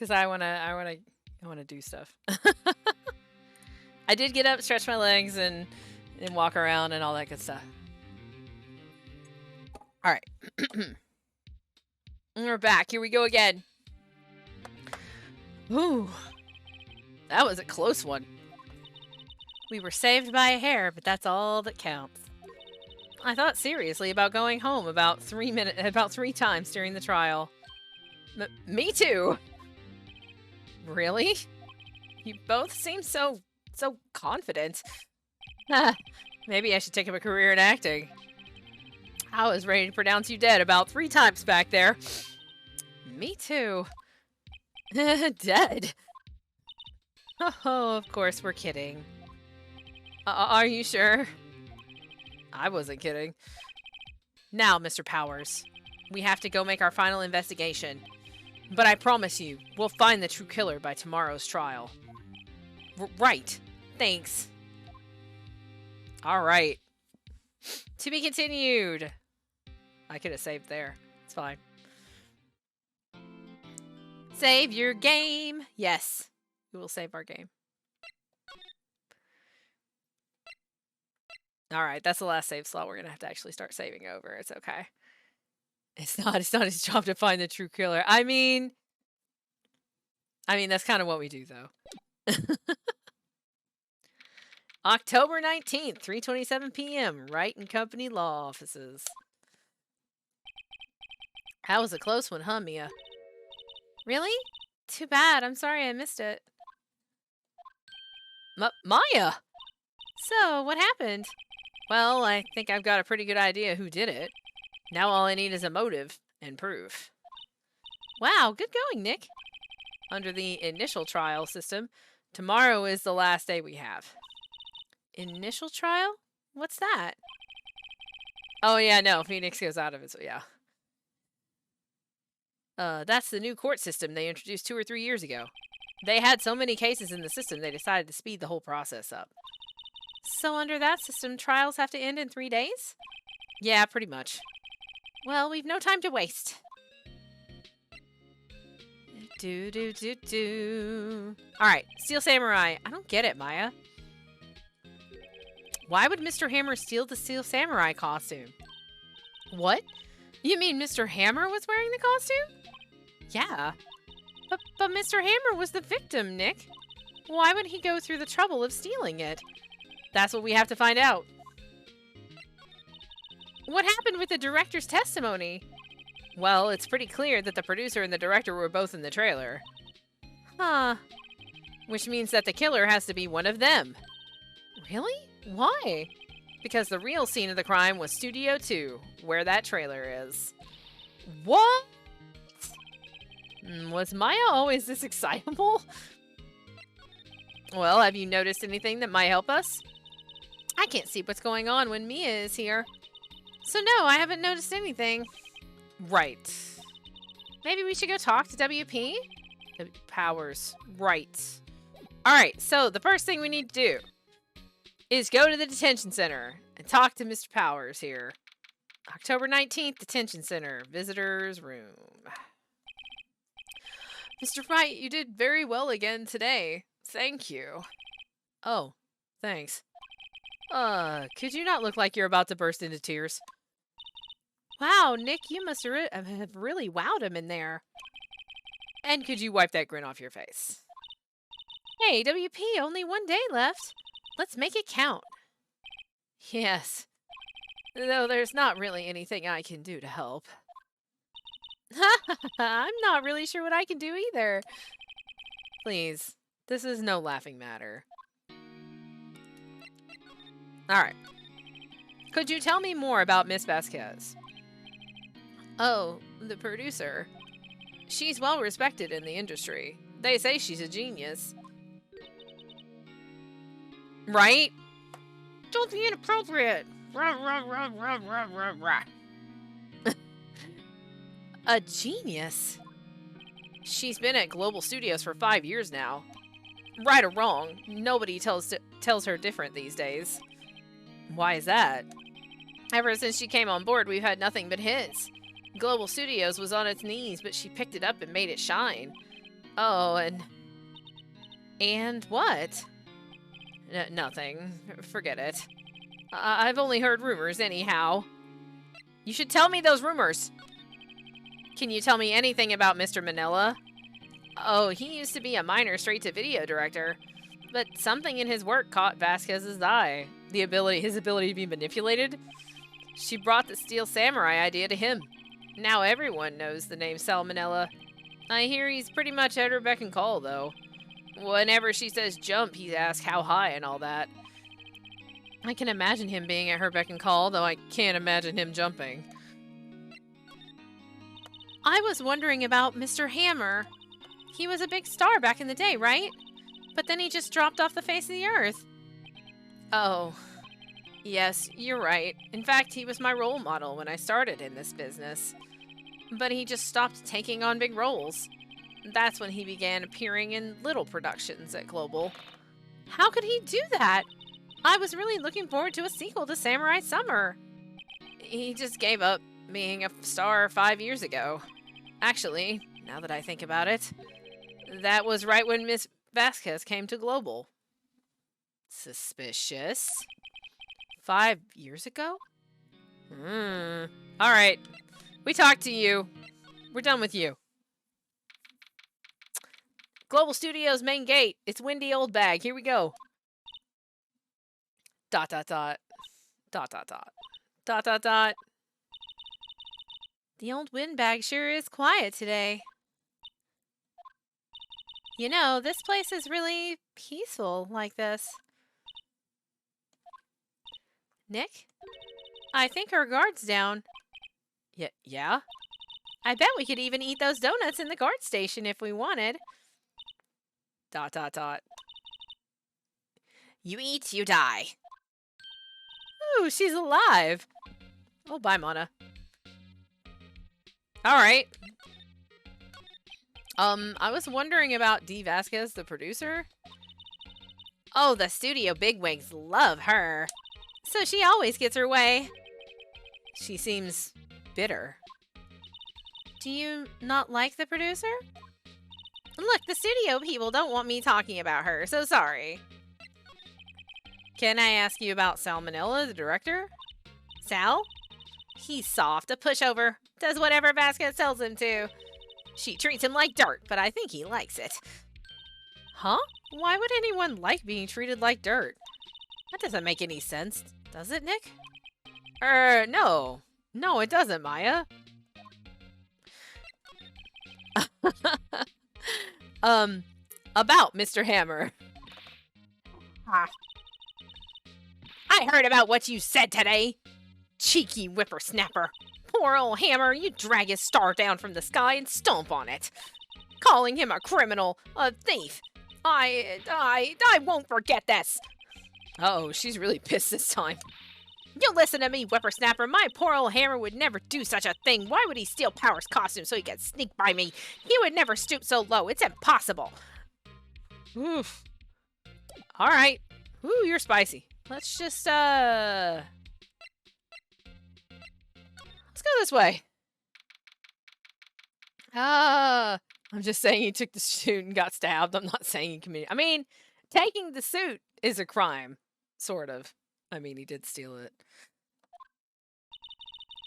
because I wanna do stuff. I did get up, stretch my legs, and walk around and all that good stuff. All right, and we're back. Here we go again. Ooh, that was a close one. We were saved by a hair, but that's all that counts. I thought seriously about going home about 3 times during the trial. Me too. Really? You both seem so confident. Maybe I should take up a career in acting. I was ready to pronounce you dead about 3 times back there. Me too. Dead? Oh, of course we're kidding. Are you sure? I wasn't kidding. Now, Mr. Powers, we have to go make our final investigation. But I promise you, we'll find the true killer by tomorrow's trial. Right. Thanks. All right. To be continued. I could have saved there. It's fine. Save your game. Yes. We will save our game. All right, that's the last save slot. We're going to have to actually start saving over. It's okay. It's not his job to find the true killer. I mean that's kind of what we do though. October 19th, 3:27 p.m. Wright and Company law offices. That was a close one, huh, Mia? Really? Too bad. I'm sorry I missed it. Maya! So, what happened? Well, I think I've got a pretty good idea who did it. Now all I need is a motive and proof. Wow, good going, Nick. Under the initial trial system, tomorrow is the last day we have. Initial trial? What's that? Oh yeah, no, Phoenix goes out of it, so yeah. That's the new court system they introduced 2 or 3 years ago. They had so many cases in the system, they decided to speed the whole process up. So under that system, trials have to end in 3 days? Yeah, pretty much. Well, we've no time to waste. Alright, Steel Samurai. I don't get it, Maya. Why would Mr. Hammer steal the Steel Samurai costume? What? You mean Mr. Hammer was wearing the costume? Yeah. But Mr. Hammer was the victim, Nick. Why would he go through the trouble of stealing it? That's what we have to find out. What happened with the director's testimony? Well, it's pretty clear that the producer and the director were both in the trailer. Huh. Which means that the killer has to be one of them. Really? Why? Because the real scene of the crime was Studio 2, where that trailer is. What? Was Maya always this excitable? Well, have you noticed anything that might help us? I can't see what's going on when Mia is here. So no, I haven't noticed anything. Right. Maybe we should go talk to WP? Powers. Right. Alright, so the first thing we need to do is go to the detention center and talk to Mr. Powers here. October 19th, detention center, visitors room. Mr. Wright, you did very well again today. Thank you. Oh, thanks. Could you not look like you're about to burst into tears? Wow, Nick, you must have really wowed him in there. And could you wipe that grin off your face? Hey, WP, only 1 day left. Let's make it count. Yes. Though there's not really anything I can do to help. I'm not really sure what I can do either. Please, this is no laughing matter. Alright. Could you tell me more about Miss Vasquez? Oh, the producer. She's well respected in the industry. They say she's a genius. Right? Don't be inappropriate. A genius? She's been at Global Studios for 5 years now. Right or wrong, nobody tells her different these days. Why is that? Ever since she came on board, we've had nothing but hits. Global Studios was on its knees, but she picked it up and made it shine. Oh, and what? Nothing. Forget it. I've only heard rumors anyhow. You should tell me those rumors. Can you tell me anything about Mr. Manila? Oh, he used to be a minor straight-to-video director, but something in his work caught Vasquez's eye. His ability to be manipulated? She brought the Steel Samurai idea to him. Now everyone knows the name Salmonella. I hear he's pretty much at her beck and call, though. Whenever she says jump, he asks how high and all that. I can imagine him being at her beck and call, though I can't imagine him jumping. I was wondering about Mr. Hammer. He was a big star back in the day, right? But then he just dropped off the face of the earth. Oh, yes, you're right. In fact, he was my role model when I started in this business. But he just stopped taking on big roles. That's when he began appearing in little productions at Global. How could he do that? I was really looking forward to a sequel to Samurai Summer. He just gave up being a star 5 years ago. Actually, now that I think about it, that was right when Miss Vasquez came to Global. Suspicious. 5 years ago? Alright. We talked to you. We're done with you. Global Studios main gate. It's Windy Old Bag. Here we go. ... The old windbag sure is quiet today. You know, this place is really peaceful like this. Nick? I think our guard's down. Yeah? I bet we could even eat those donuts in the guard station if we wanted. ... You eat, you die. Ooh, she's alive. Oh, bye, Mana. Alright. I was wondering about Dee Vasquez, the producer. Oh, the studio bigwigs love her. So she always gets her way. She seems bitter. Do you not like the producer? Look, the studio people don't want me talking about her, so sorry. Can I ask you about Salmonella, the director? Sal? He's soft, a pushover. Does whatever Vasquez tells him to. She treats him like dirt, but I think he likes it. Huh? Why would anyone like being treated like dirt? That doesn't make any sense, does it, Nick? No. No, it doesn't, Maya. About Mr. Hammer. I heard about what you said today. Cheeky whippersnapper. Poor old Hammer, you drag his star down from the sky and stomp on it. Calling him a criminal, a thief. I won't forget this. Uh-oh, she's really pissed this time. You listen to me, whippersnapper. My poor old Hammer would never do such a thing. Why would he steal Power's costume so he could sneak by me? He would never stoop so low. It's impossible. Oof. Alright. Ooh, you're spicy. Let's just, let's go this way. I'm just saying he took the suit and got stabbed. I'm not saying he committed... I mean, taking the suit is a crime. Sort of. I mean, he did steal it.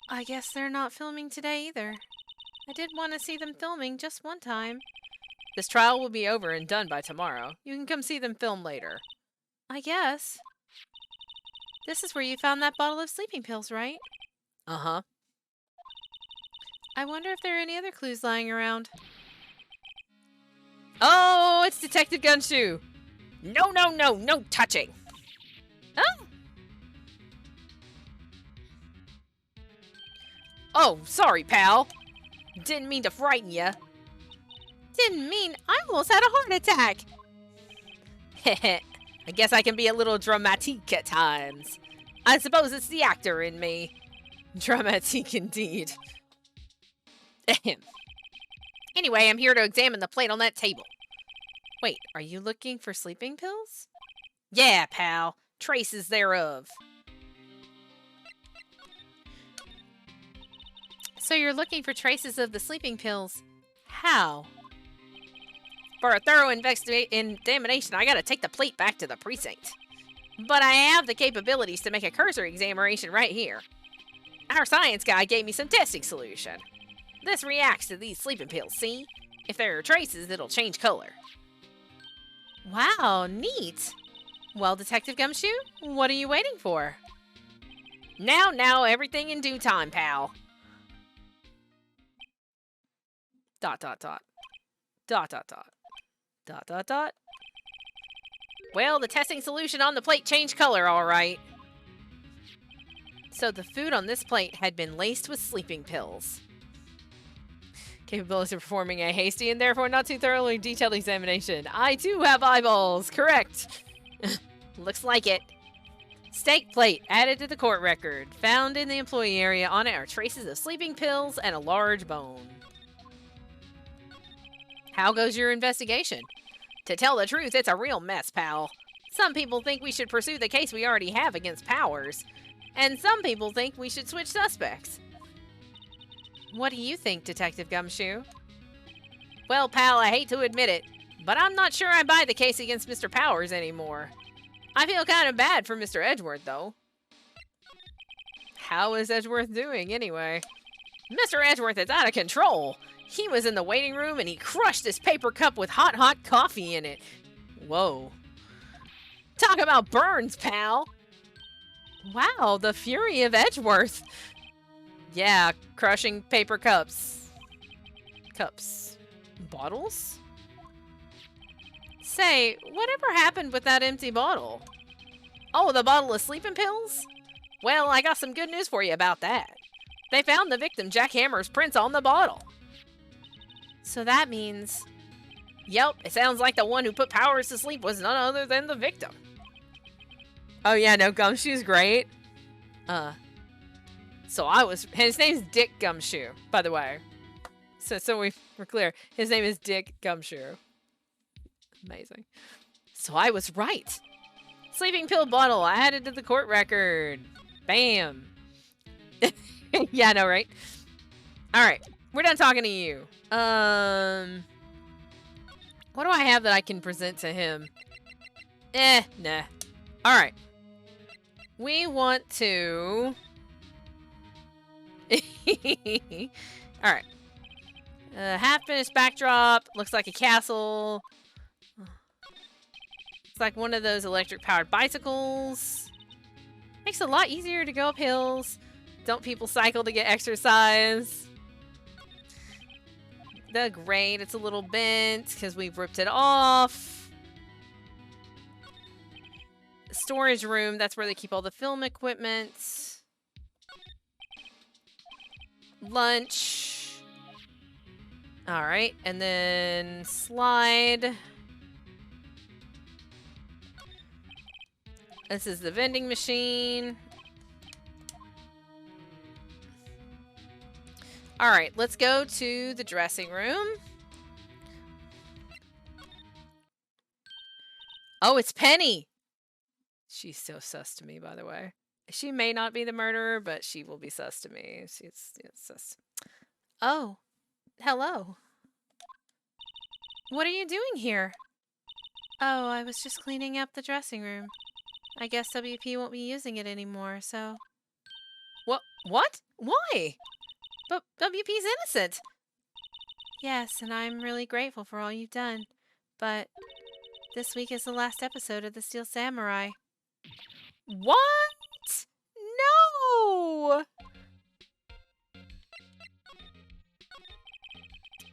I guess they're not filming today either. I did want to see them filming just one time. This trial will be over and done by tomorrow. You can come see them film later. I guess. This is where you found that bottle of sleeping pills, right? Uh-huh. I wonder if there are any other clues lying around. Oh, it's Detective Gunshoe! No touching! Oh! Oh, sorry, pal. Didn't mean to frighten ya. Didn't mean I almost had a heart attack. Heh. I guess I can be a little dramatique at times. I suppose it's the actor in me. Dramatique indeed. Ahem. Anyway, I'm here to examine the plate on that table. Wait, are you looking for sleeping pills? Yeah, pal. Traces thereof. So you're looking for traces of the sleeping pills. How? For a thorough examination, I gotta take the plate back to the precinct. But I have the capabilities to make a cursory examination right here. Our science guy gave me some testing solution. This reacts to these sleeping pills, see? If there are traces, it'll change color. Wow, neat. Well, Detective Gumshoe, what are you waiting for? Now, everything in due time, pal. ... Well, the testing solution on the plate changed color, all right. So the food on this plate had been laced with sleeping pills. Capability of performing a hasty and therefore not too thoroughly detailed examination. I too have eyeballs. Correct. Looks like it. Steak plate added to the court record. Found in the employee area. On it are traces of sleeping pills and a large bone. How goes your investigation? To tell the truth, it's a real mess, pal. Some people think we should pursue the case we already have against Powers. And some people think we should switch suspects. What do you think, Detective Gumshoe? Well, pal, I hate to admit it, but I'm not sure I buy the case against Mr. Powers anymore. I feel kind of bad for Mr. Edgeworth, though. How is Edgeworth doing, anyway? Mr. Edgeworth is out of control. He was in the waiting room and he crushed his paper cup with hot coffee in it. Whoa. Talk about burns, pal. Wow, the fury of Edgeworth. Yeah, crushing paper cups. Bottles? Say, whatever happened with that empty bottle? Oh, the bottle of sleeping pills? Well, I got some good news for you about that. They found the victim Jack Hammer's prints on the bottle. So that means... Yep, it sounds like the one who put Powers to sleep was none other than the victim. Oh yeah, no, Gumshoe's great. So his name's Dick Gumshoe, by the way. So we're clear. His name is Dick Gumshoe. Amazing. So I was right. Sleeping pill bottle added to the court record. Bam. Yeah, I know, right? Alright, we're done talking to you. What do I have that I can present to him? Nah. Alright. We want to... Alright. Half-finished backdrop. Looks like a castle. It's like one of those electric-powered bicycles. Makes it a lot easier to go up hills. Don't people cycle to get exercise? The grate, it's a little bent because we've ripped it off. Storage room, that's where they keep all the film equipment. Lunch. Alright, and then slide. This is the vending machine. Alright, let's go to the dressing room. Oh, it's Penny! She's so sus to me, by the way. She may not be the murderer, but she will be sus to me. She's sus. Oh, hello. What are you doing here? Oh, I was just cleaning up the dressing room. I guess WP won't be using it anymore, so... What? Why? But WP's innocent. Yes, and I'm really grateful for all you've done. But this week is the last episode of The Steel Samurai. What? No!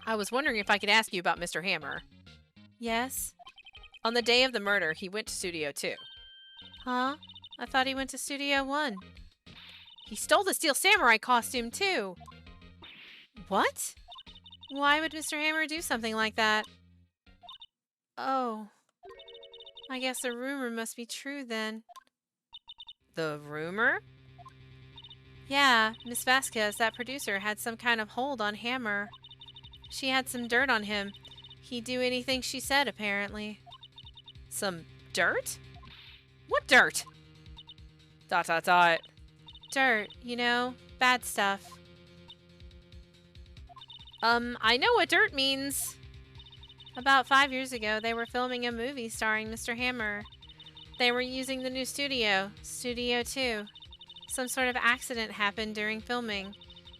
I was wondering if I could ask you about Mr. Hammer. Yes? On the day of the murder, he went to Studio 2. Huh? I thought he went to Studio 1. He stole the Steel Samurai costume, too. What? Why would Mr. Hammer do something like that? Oh. I guess the rumor must be true, then. The rumor? Yeah, Miss Vasquez, that producer, had some kind of hold on Hammer. She had some dirt on him. He'd do anything she said, apparently. Some dirt? What dirt? ... Dirt, you know, bad stuff. I know what dirt means. About 5 years ago, they were filming a movie starring Mr. Hammer. They were using the new studio, Studio 2. Some sort of accident happened during filming.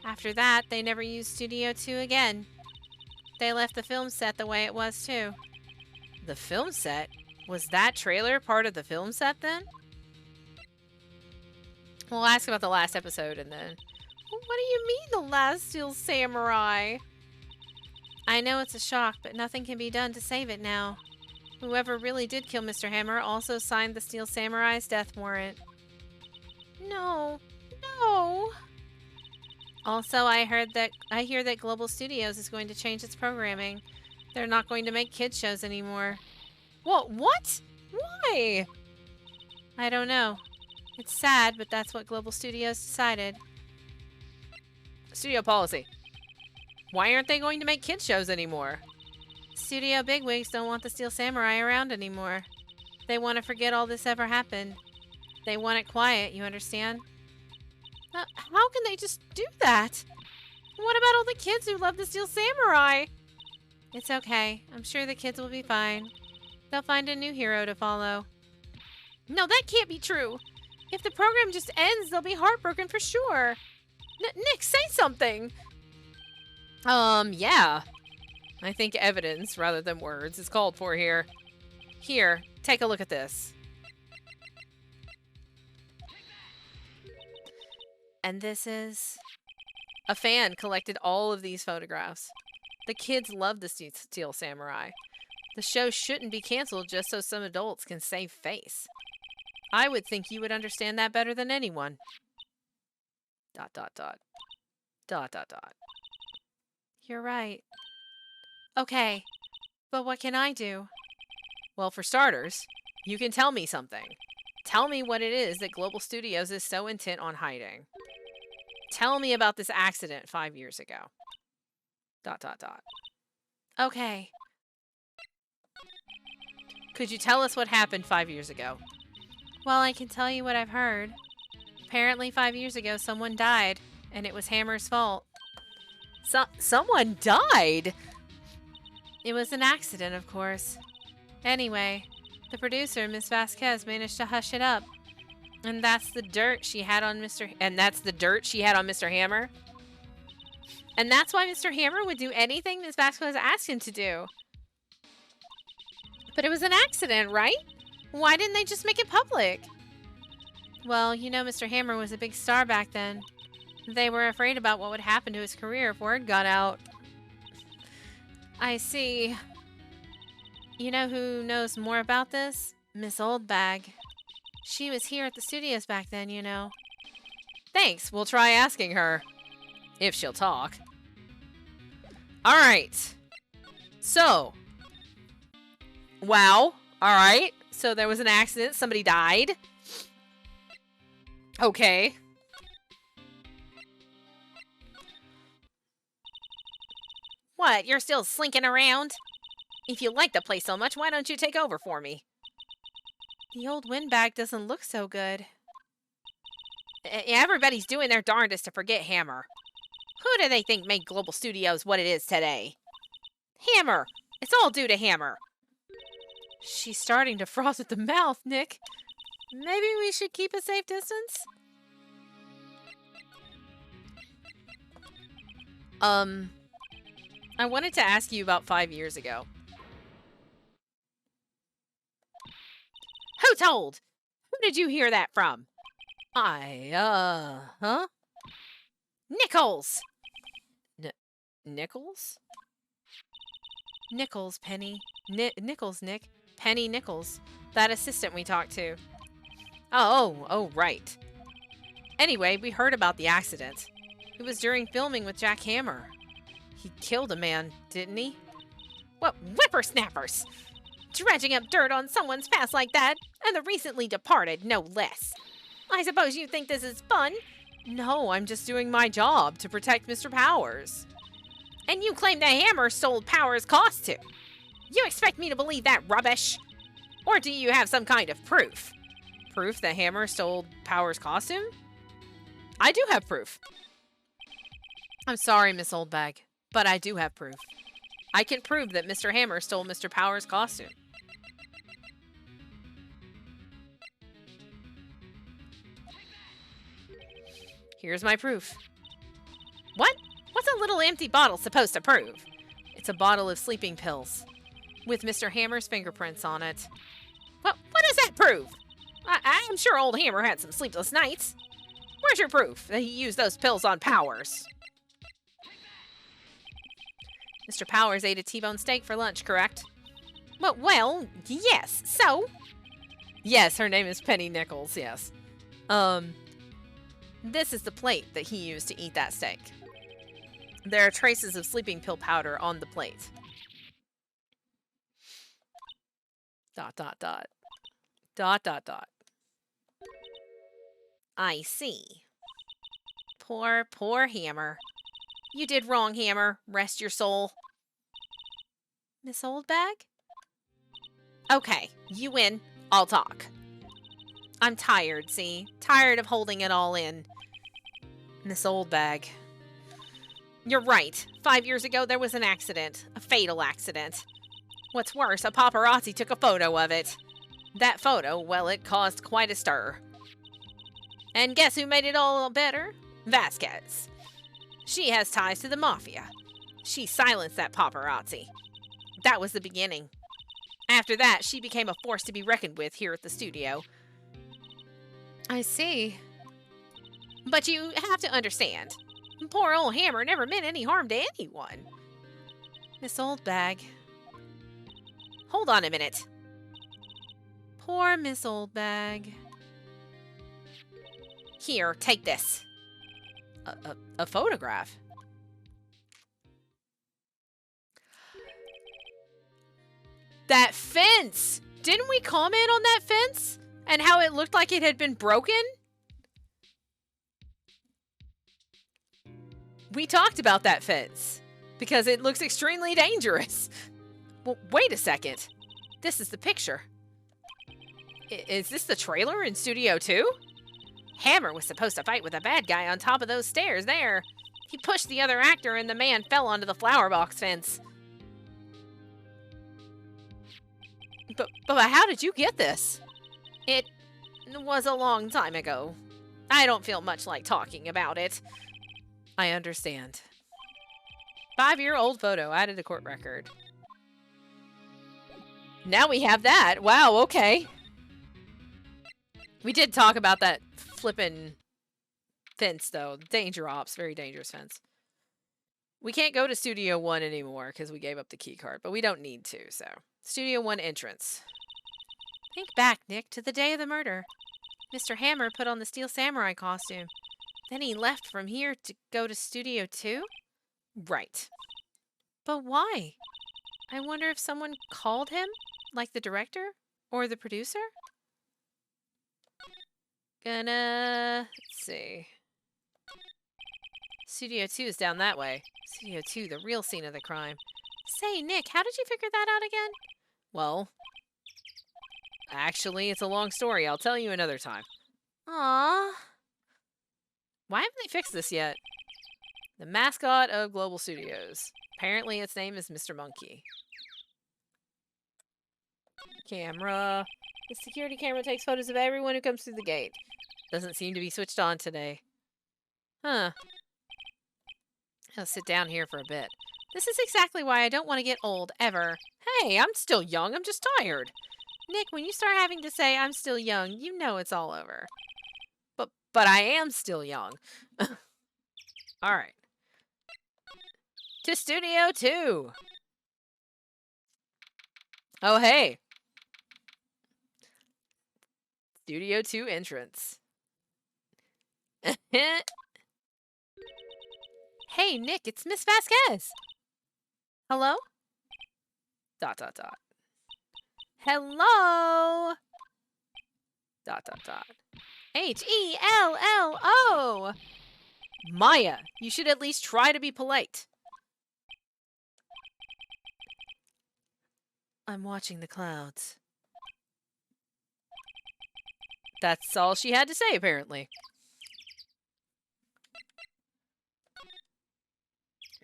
After that, they never used Studio 2 again. They left the film set the way it was, too. The film set? Was that trailer part of the film set, then? We'll ask about the last episode, and then... What do you mean, the last Steel Samurai? I know it's a shock, but nothing can be done to save it now. Whoever really did kill Mr. Hammer also signed the Steel Samurai's death warrant. No. No. Also, I hear that Global Studios is going to change its programming. They're not going to make kids shows anymore. What? Why? I don't know. It's sad, but that's what Global Studios decided. Studio policy. Why aren't they going to make kids shows anymore? Studio bigwigs don't want the Steel Samurai around anymore. They want to forget all this ever happened. They want it quiet, you understand? How can they just do that? What about all the kids who love the Steel Samurai? It's okay. I'm sure the kids will be fine. They'll find a new hero to follow. No, that can't be true. If the program just ends, they'll be heartbroken for sure. Nick, say something. Yeah. I think evidence, rather than words, is called for here. Here, take a look at this. And this is... A fan collected all of these photographs. The kids love the Steel Samurai. The show shouldn't be canceled just so some adults can save face. I would think you would understand that better than anyone. ... You're right. Okay, but what can I do? Well, for starters, you can tell me something. Tell me what it is that Global Studios is so intent on hiding. Tell me about this accident 5 years ago. ... Okay. Could you tell us what happened 5 years ago? Well, I can tell you what I've heard. Apparently 5 years ago, someone died, and it was Hammer's fault. Someone died? It was an accident, of course. Anyway, the producer, Miss Vasquez, managed to hush it up. And that's the dirt she had on Mr. Hammer? And that's why Mr. Hammer would do anything Miss Vasquez asked him to do. But it was an accident, right? Why didn't they just make it public? Well, you know Mr. Hammer was a big star back then. They were afraid about what would happen to his career if word got out. I see. You know who knows more about this? Miss Oldbag. She was here at the studios back then, you know. Thanks. We'll try asking her. If she'll talk. Alright. So. Wow. Alright. So there was an accident. Somebody died. Okay. What? You're still slinking around? If you like the place so much, why don't you take over for me? The old windbag doesn't look so good. Everybody's doing their darndest to forget Hammer. Who do they think made Global Studios what it is today? Hammer! It's all due to Hammer. She's starting to froth at the mouth, Nick. Maybe we should keep a safe distance? I wanted to ask you about 5 years ago. Who told? Who did you hear that from? Huh? Nichols! Nichols? Nichols, Penny. Nichols, Nick. Penny Nichols. That assistant we talked to. Oh, right. Anyway, we heard about the accident. It was during filming with Jack Hammer. He killed a man, didn't he? What whippersnappers! Dredging up dirt on someone's past like that, and the recently departed, no less. I suppose you think this is fun? No, I'm just doing my job to protect Mr. Powers. And you claim that Hammer stole Powers' costume. You expect me to believe that rubbish? Or do you have some kind of proof? Proof that Hammer stole Powers' costume? I do have proof. I'm sorry, Miss Oldbag, but I do have proof. I can prove that Mr. Hammer stole Mr. Power's costume. Here's my proof. What? What's a little empty bottle supposed to prove? It's a bottle of sleeping pills with Mr. Hammer's fingerprints on it. What does that prove? I'm sure old Hammer had some sleepless nights. Where's your proof that he used those pills on Powers? Mr. Powers ate a T-bone steak for lunch, correct? Well, yes, so? Yes, her name is Penny Nichols, yes. This is the plate that he used to eat that steak. There are traces of sleeping pill powder on the plate. ... I see. Poor Hammer. You did wrong, Hammer. Rest your soul. Miss Oldbag? Okay, you win. I'll talk. I'm tired, see? Tired of holding it all in. Miss Oldbag. You're right. 5 years ago, there was an accident. A fatal accident. What's worse, a paparazzi took a photo of it. That photo, well, it caused quite a stir. And guess who made it all better? Vasquez. She has ties to the mafia. She silenced that paparazzi. That was the beginning. After that, she became a force to be reckoned with here at the studio. I see. But you have to understand, poor old Hammer never meant any harm to anyone. Miss Oldbag. Hold on a minute. Poor Miss Oldbag. Here, take this. A photograph? That fence! Didn't we comment on that fence? And how it looked like it had been broken? We talked about that fence. Because it looks extremely dangerous. Well, wait a second. This is the picture. Is this the trailer in Studio 2? Hammer was supposed to fight with a bad guy on top of those stairs there. He pushed the other actor and the man fell onto the flower box fence. But how did you get this? It was a long time ago. I don't feel much like talking about it. I understand. 5-year-old photo added to court record. Now we have that. Wow, okay. We did talk about that flippin' fence, though. Danger ops. Very dangerous fence. We can't go to Studio 1 anymore because we gave up the key card, but we don't need to, so. Studio 1 entrance. Think back, Nick, to the day of the murder. Mr. Hammer put on the Steel Samurai costume. Then he left from here to go to Studio 2? Right. But why? I wonder if someone called him? Like the director? Or the producer? Let's see. Studio 2 is down that way. Studio 2, the real scene of the crime. Say, Nick, how did you figure that out again? Well, actually, it's a long story. I'll tell you another time. Aww. Why haven't they fixed this yet? The mascot of Global Studios. Apparently, its name is Mr. Monkey. Camera. The security camera takes photos of everyone who comes through the gate. Doesn't seem to be switched on today. Huh. I'll sit down here for a bit. This is exactly why I don't want to get old, ever. Hey, I'm still young. I'm just tired. Nick, when you start having to say I'm still young, you know it's all over. But I am still young. All right. To Studio 2. Oh, hey. Studio 2 entrance. Hey, Nick, it's Miss Vasquez. Hello? ... Hello? ... Hello? Maya, you should at least try to be polite. I'm watching the clouds. That's all she had to say, apparently.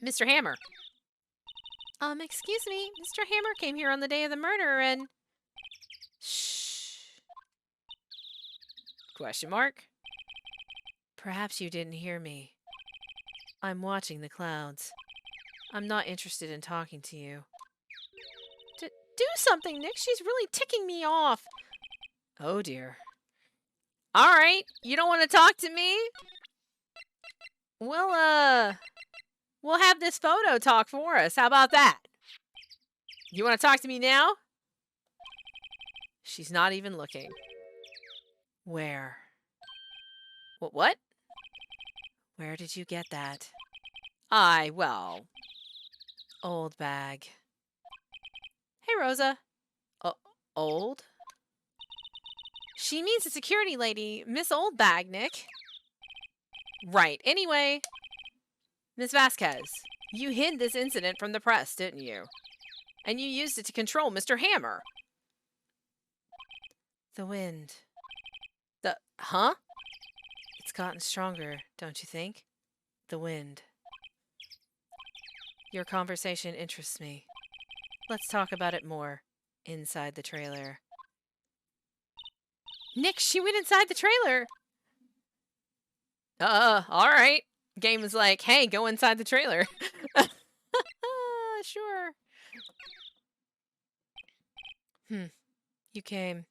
Mr. Hammer. Excuse me, Mr. Hammer came here on the day of the murder and... Shh. Question mark? Perhaps you didn't hear me. I'm watching the clouds. I'm not interested in talking to you. Do something, Nick. She's really ticking me off. Oh, dear. All right. You don't want to talk to me? We'll have this photo talk for us. How about that? You want to talk to me now? She's not even looking. Where? What? Where did you get that? Well... Old bag. Hey, Rosa. Old? She means the security lady, Miss Old Bag, Nick. Right. Anyway, Miss Vasquez, you hid this incident from the press, didn't you? And you used it to control Mr. Hammer. The wind. Huh? It's gotten stronger, don't you think? The wind. Your conversation interests me. Let's talk about it more inside the trailer. Nick, she went inside the trailer. All right. Game is like, hey, go inside the trailer. Sure. You came.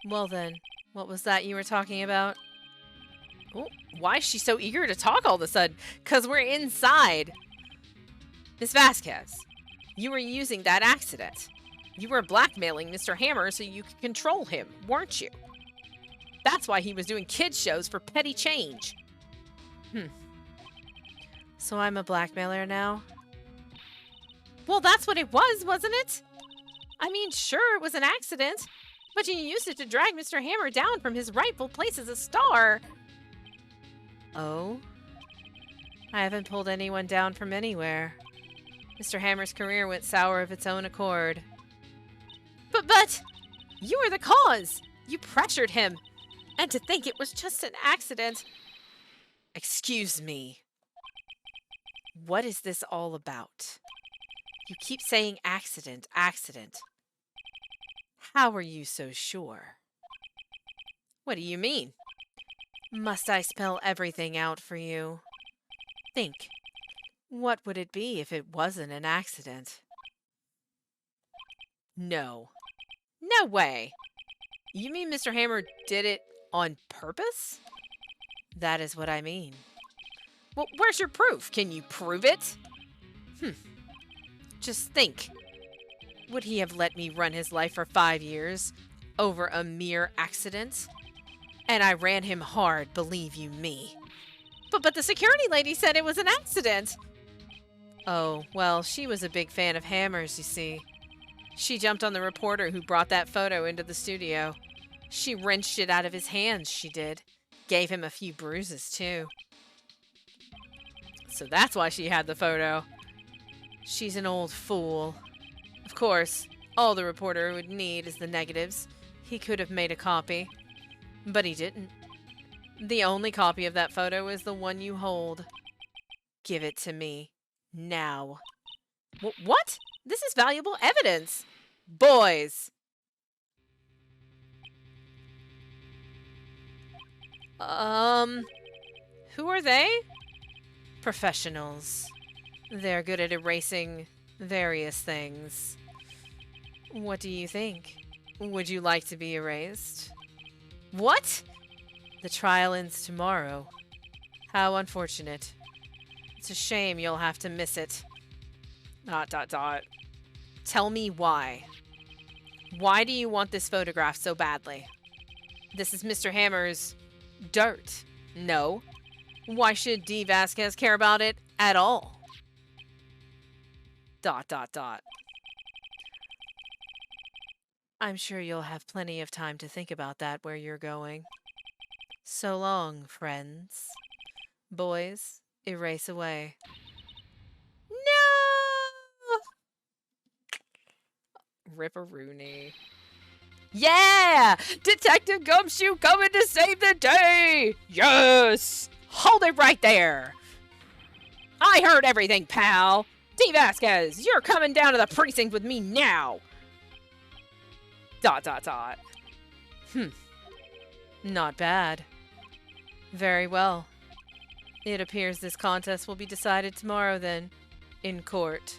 Well then, what was that you were talking about? Oh, why is she so eager to talk all of a sudden? 'Cause we're inside. Miss Vasquez, you were using that accident. You were blackmailing Mr. Hammer so you could control him, weren't you? That's why he was doing kids shows for petty change. So I'm a blackmailer now? Well, that's what it was, wasn't it? I mean, sure, it was an accident, but you used it to drag Mr. Hammer down from his rightful place as a star. Oh? I haven't pulled anyone down from anywhere. Mr. Hammer's career went sour of its own accord. But, you were the cause! You pressured him! And to think it was just an accident! Excuse me. What is this all about? You keep saying accident, accident. How are you so sure? What do you mean? Must I spell everything out for you? Think. What would it be if it wasn't an accident? No. No way. You mean Mr. Hammer did it on purpose? That is what I mean. Well, where's your proof? Can you prove it? Just think. Would he have let me run his life for 5 years over a mere accident? And I ran him hard, believe you me. But the security lady said it was an accident. Oh, well, she was a big fan of Hammer's, you see. She jumped on the reporter who brought that photo into the studio. She wrenched it out of his hands, she did. Gave him a few bruises, too. So that's why she had the photo. She's an old fool. Of course, all the reporter would need is the negatives. He could have made a copy. But he didn't. The only copy of that photo is the one you hold. Give it to me. Now. What? This is valuable evidence. Boys. Who are they? Professionals. They're good at erasing various things. What do you think? Would you like to be erased? What? The trial ends tomorrow. How unfortunate. It's a shame you'll have to miss it. ... Tell me why. Why do you want this photograph so badly? This is Mr. Hammer's dirt. No. Why should D. Vasquez care about it at all? ... I'm sure you'll have plenty of time to think about that where you're going. So long, friends. Boys, erase away. No! Ripperoonie. Yeah! Detective Gumshoe coming to save the day! Yes! Hold it right there! I heard everything, pal! D. Vasquez, you're coming down to the precinct with me now! ... Not bad. Very well. It appears this contest will be decided tomorrow then, in court.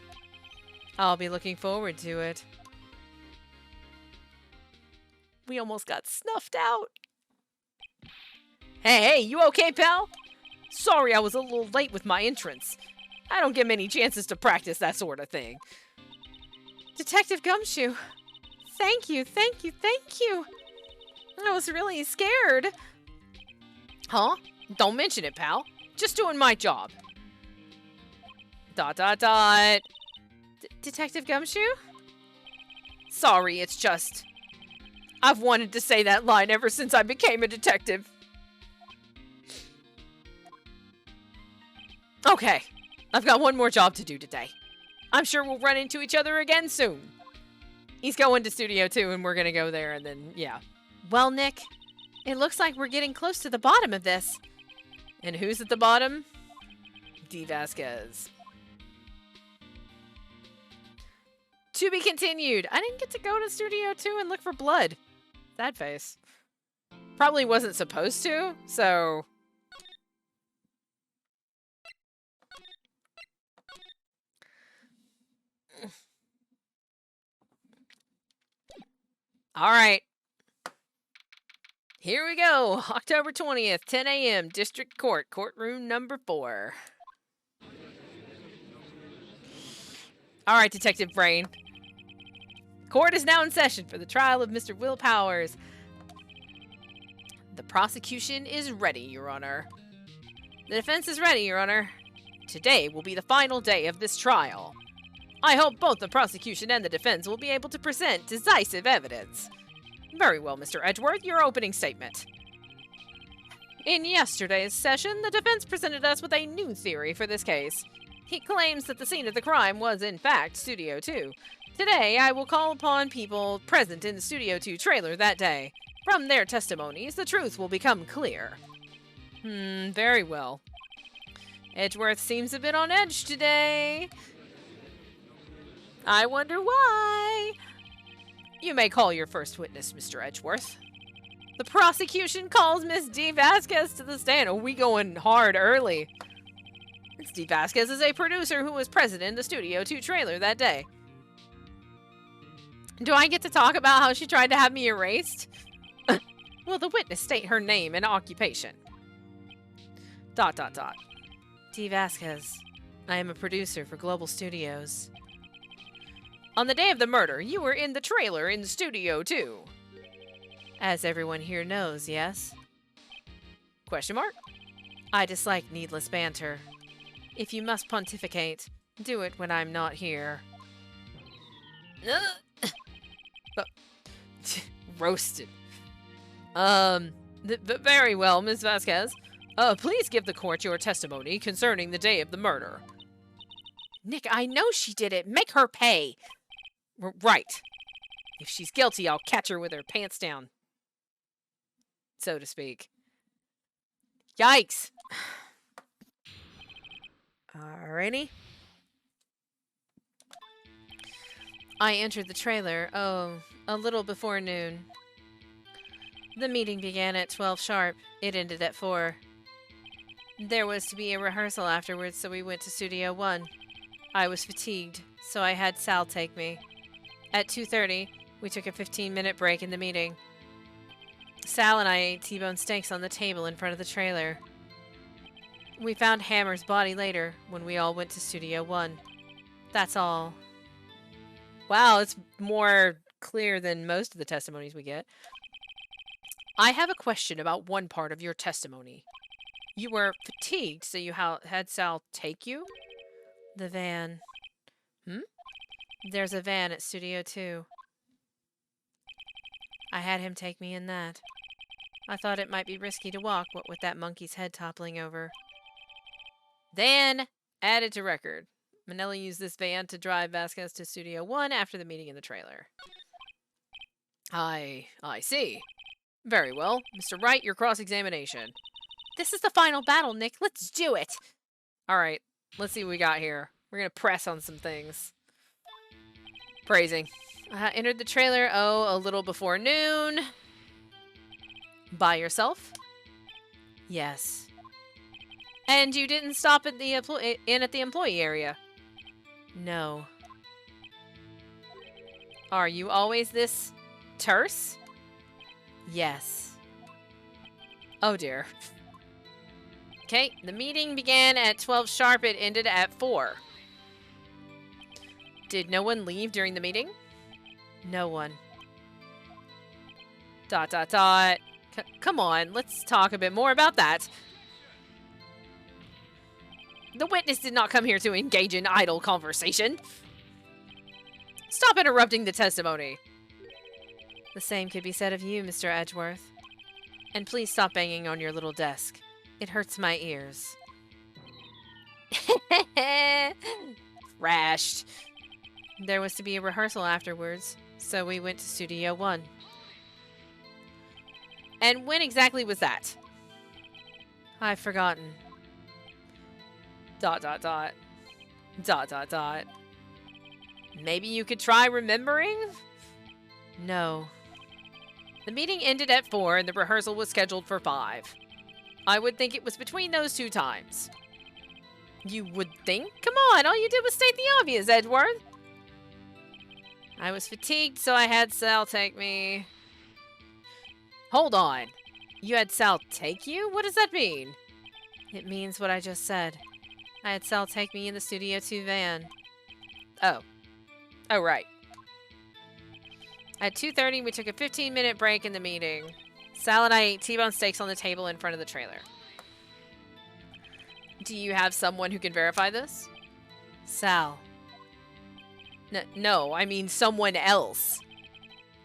I'll be looking forward to it. We almost got snuffed out. Hey, you okay, pal? Sorry I was a little late with my entrance. I don't get many chances to practice that sort of thing. Detective Gumshoe, thank you. I was really scared. Huh? Don't mention it, pal. Just doing my job. ... Detective Gumshoe? Sorry, it's just... I've wanted to say that line ever since I became a detective. Okay, I've got one more job to do today. I'm sure we'll run into each other again soon. He's going to Studio 2 and we're gonna go there and then, yeah. Well, Nick, it looks like we're getting close to the bottom of this. And who's at the bottom? D. Vasquez. To be continued. I didn't get to go to Studio 2 and look for blood. Sad face. Probably wasn't supposed to, so... Alright. Here we go. October 20th, 10 a.m. District Court, courtroom number 4. Alright, Detective Brain. Court is now in session for the trial of Mr. Will Powers. The prosecution is ready, Your Honor. The defense is ready, Your Honor. Today will be the final day of this trial. I hope both the prosecution and the defense will be able to present decisive evidence. Very well, Mr. Edgeworth, your opening statement. In yesterday's session, the defense presented us with a new theory for this case. He claims that the scene of the crime was, in fact, Studio 2. Today, I will call upon people present in the Studio 2 trailer that day. From their testimonies, the truth will become clear. Very well. Edgeworth seems a bit on edge today. I wonder why. You may call your first witness, Mr. Edgeworth. The prosecution calls Miss D. Vasquez to the stand. Oh, we going hard early. Miss D. Vasquez is a producer who was present in the Studio 2 trailer that day. Do I get to talk about how she tried to have me erased? Will the witness state her name and occupation? ... D. Vasquez. I am a producer for Global Studios. On the day of the murder, you were in the trailer in Studio 2. As everyone here knows, yes? Question mark? I dislike needless banter. If you must pontificate, do it when I'm not here. Roasted. Very well, Ms. Vasquez. Please give the court your testimony concerning the day of the murder. Nick, I know she did it. Make her pay. Right. If she's guilty, I'll catch her with her pants down. So to speak. Yikes. Alrighty. I entered the trailer, a little before noon. The meeting began at 12 sharp. It ended at 4. There was to be a rehearsal afterwards, so we went to Studio 1. I was fatigued, so I had Sal take me. At 2:30, we took a 15-minute break in the meeting. Sal and I ate T-bone steaks on the table in front of the trailer. We found Hammer's body later, when we all went to Studio 1. That's all. Wow, it's more clear than most of the testimonies we get. I have a question about one part of your testimony. You were fatigued, so you had Sal take you? The van. There's a van at Studio 2. I had him take me in that. I thought it might be risky to walk, what with that monkey's head toppling over. Then, added to record. Manelli used this van to drive Vasquez to Studio 1 after the meeting in the trailer. I see. Very well. Mr. Wright, your cross-examination. This is the final battle, Nick. Let's do it. Alright, let's see what we got here. We're gonna press on some things. Praising. Entered the trailer, a little before noon. By yourself? Yes. And you didn't stop at the employee area? No. Are you always this terse? Yes. Oh dear. Okay, the meeting began at 12 sharp. It ended at 4. Did no one leave during the meeting? No one. ... Come on, let's talk a bit more about that. The witness did not come here to engage in idle conversation. Stop interrupting the testimony. The same could be said of you, Mr. Edgeworth. And please stop banging on your little desk. It hurts my ears. Thrashed. There was to be a rehearsal afterwards, so we went to Studio 1. And when exactly was that? I've forgotten. ... Maybe you could try remembering? No. The meeting ended at 4 and the rehearsal was scheduled for 5. I would think it was between those 2 times. You would think? Come on, all you did was state the obvious, Edgeworth. I was fatigued, so I had Sal take me. Hold on. You had Sal take you? What does that mean? It means what I just said. I had Sal take me in the Studio 2 van. Oh. Oh, right. At 2:30, we took a 15-minute break in the meeting. Sal and I ate T-bone steaks on the table in front of the trailer. Do you have someone who can verify this? Sal. No, I mean someone else.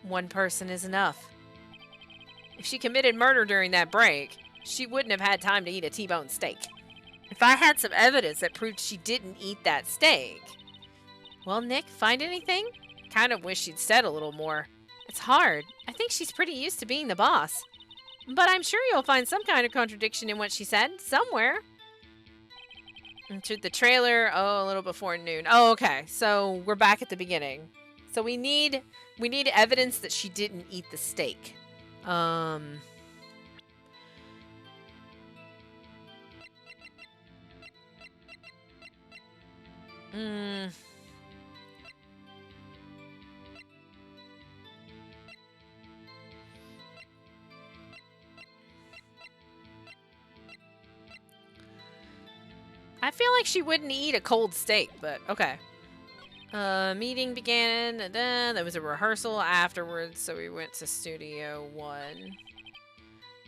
One person is enough. If she committed murder during that break, she wouldn't have had time to eat a T-bone steak. If I had some evidence that proved she didn't eat that steak... Well, Nick, find anything? Kind of wish she'd said a little more. It's hard. I think she's pretty used to being the boss. But I'm sure you'll find some kind of contradiction in what she said, somewhere. Entered the trailer, a little before noon. Oh, okay. So we're back at the beginning. So we need evidence that she didn't eat the steak. I feel like she wouldn't eat a cold steak, but okay. Meeting began, there was a rehearsal afterwards, so we went to Studio 1. I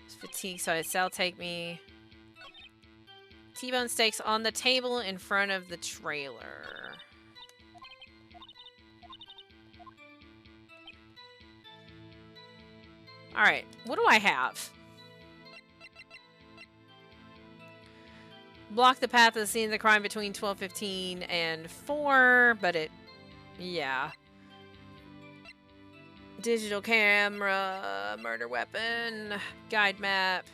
was fatigued, so I had Sal take me. T-bone steaks on the table in front of the trailer. Alright, what do I have? Block the path of the scene of the crime between 12:15 and 4, but it... yeah. Digital camera, murder weapon, guide map.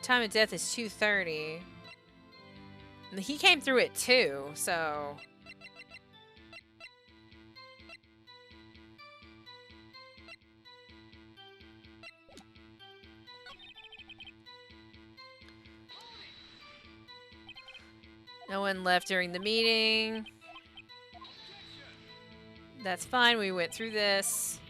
Time of death is 2:30. He came through at 2, so... No one left during the meeting. That's fine, we went through this.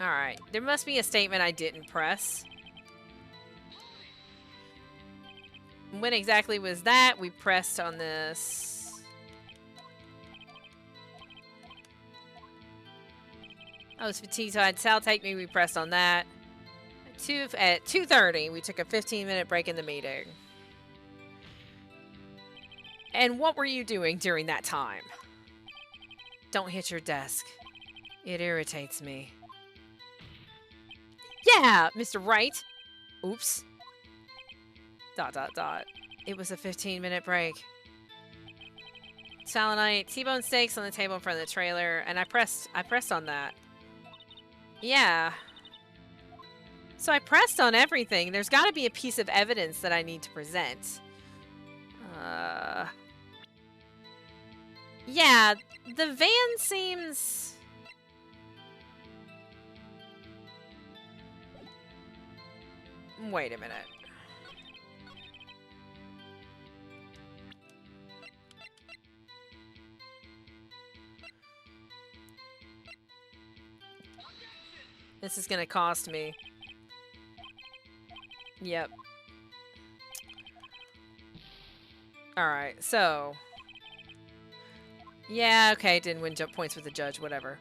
Alright, there must be a statement I didn't press. When exactly was that? We pressed on this. I was fatigued, so I had Sal take me. We pressed on that. At 2:30, we took a 15-minute break in the meeting. And what were you doing during that time? Don't hit your desk. It irritates me. Yeah, Mr. Wright. Oops. ... It was a 15-minute break. Sal and I ate T-bone steaks on the table in front of the trailer, and I pressed on that. Yeah. So I pressed on everything. There's got to be a piece of evidence that I need to present. Yeah, the van seems... Wait a minute. This is gonna cost me. Yep. Alright, so... Yeah, okay, didn't win jump points with the judge, whatever.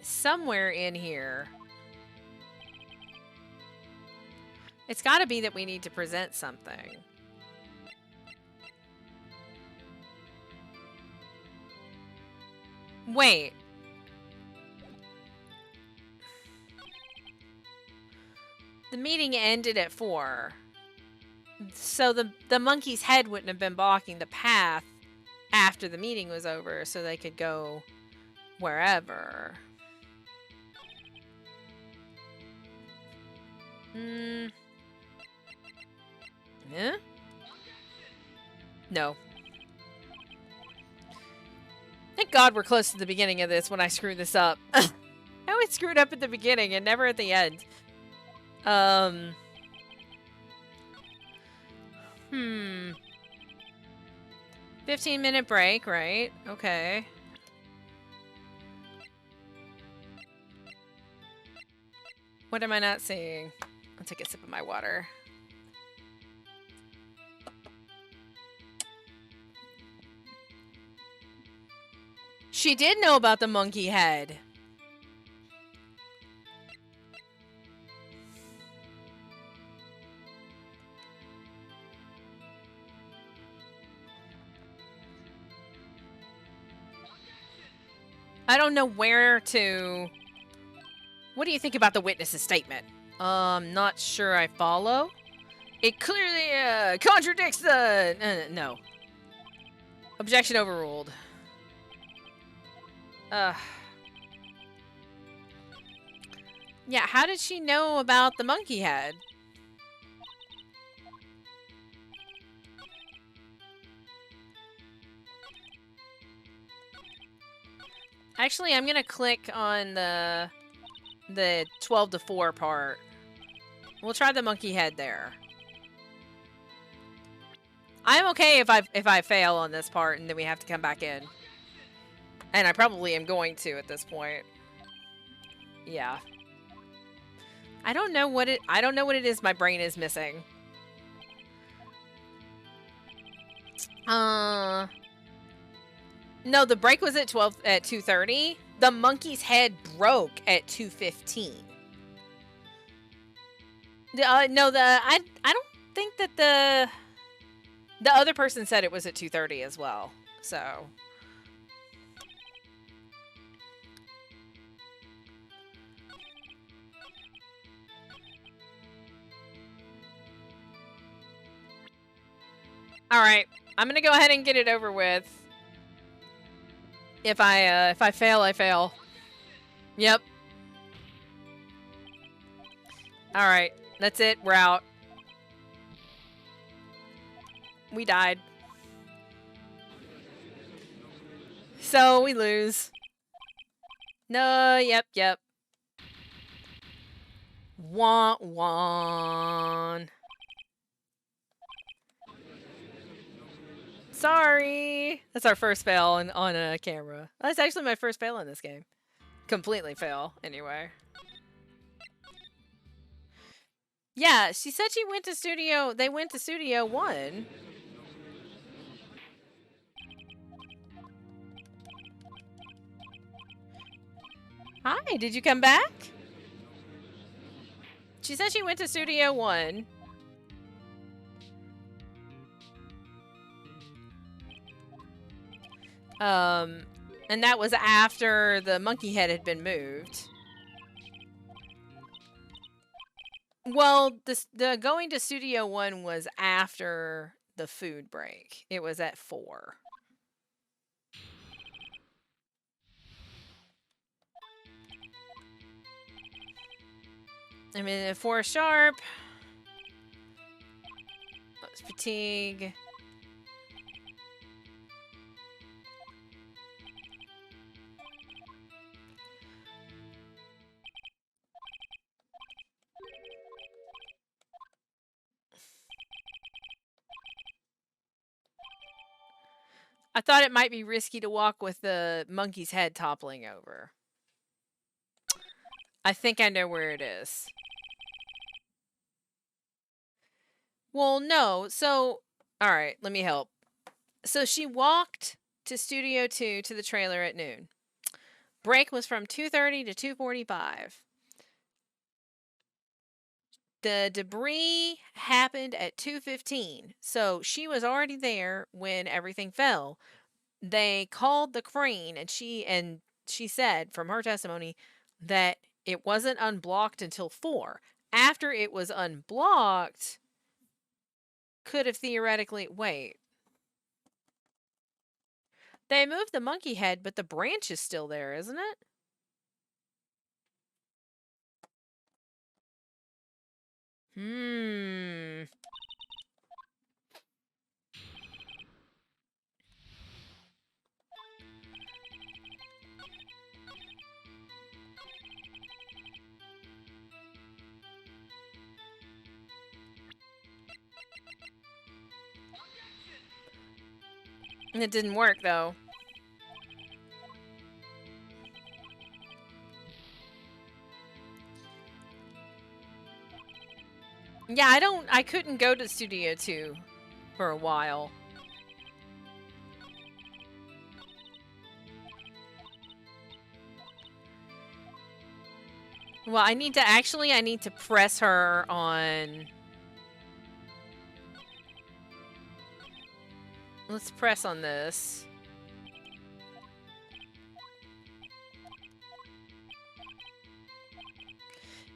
Somewhere in here... It's gotta be that we need to present something. Wait. The meeting ended at 4. So the monkey's head wouldn't have been blocking the path after the meeting was over, so they could go wherever. Yeah? No. Thank God we're close to the beginning of this when I screw this up. I always screw it up at the beginning and never at the end. 15-minute break, right? Okay. What am I not seeing? I'll take a sip of my water. She did know about the monkey head. I don't know where to... What do you think about the witness's statement? Not sure I follow. It clearly contradicts the... no. Objection overruled. Yeah, how did she know about the monkey head? Actually, I'm gonna click on the 12 to 4 part. We'll try the monkey head there. I'm okay if I fail on this part and then we have to come back in. And I probably am going to at this point. Yeah. I don't know what it is my brain is missing. No, the break was at 2:30. The monkey's head broke at 2:15. No, I don't think that the other person said it was at 2:30 as well. So all right, I'm gonna go ahead and get it over with. If I fail, I fail. Yep. All right, that's it. We're out. We died. So we lose. No, yep. Won. Sorry. That's our first fail on a camera. That's actually my first fail in this game. Completely fail, anyway. Yeah, she said she went to studio... They went to Studio 1. Hi, did you come back? She said she went to Studio 1. And that was after the monkey head had been moved. Well, the going to Studio 1 was after the food break. It was at 4. I mean, at 4 sharp. Fatigue. I thought it might be risky to walk with the monkey's head toppling over. I think I know where it is. Well, no. So, all right, let me help. So she walked to Studio 2 to the trailer at noon. Break was from 2:30 to 2:45. The debris happened at 2:15. So she was already there when everything fell. They called the crane and she said from her testimony that it wasn't unblocked until 4. After it was unblocked, could have theoretically wait. They moved the monkey head, but the branch is still there, isn't it? It didn't work though. Yeah, I couldn't go to Studio 2 for a while. Well, I need to press her on. Let's press on this.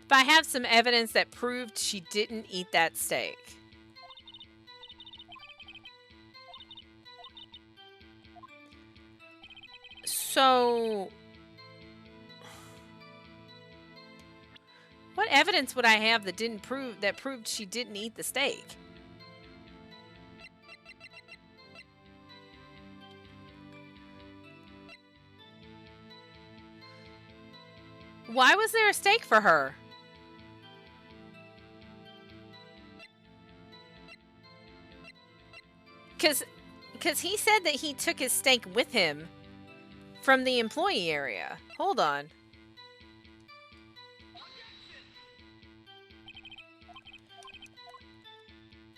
If I have some evidence that proved she didn't eat that steak. So, what evidence would I have that proved she didn't eat the steak? Why was there a steak for her? Because he said that he took his steak with him from the employee area. Hold on.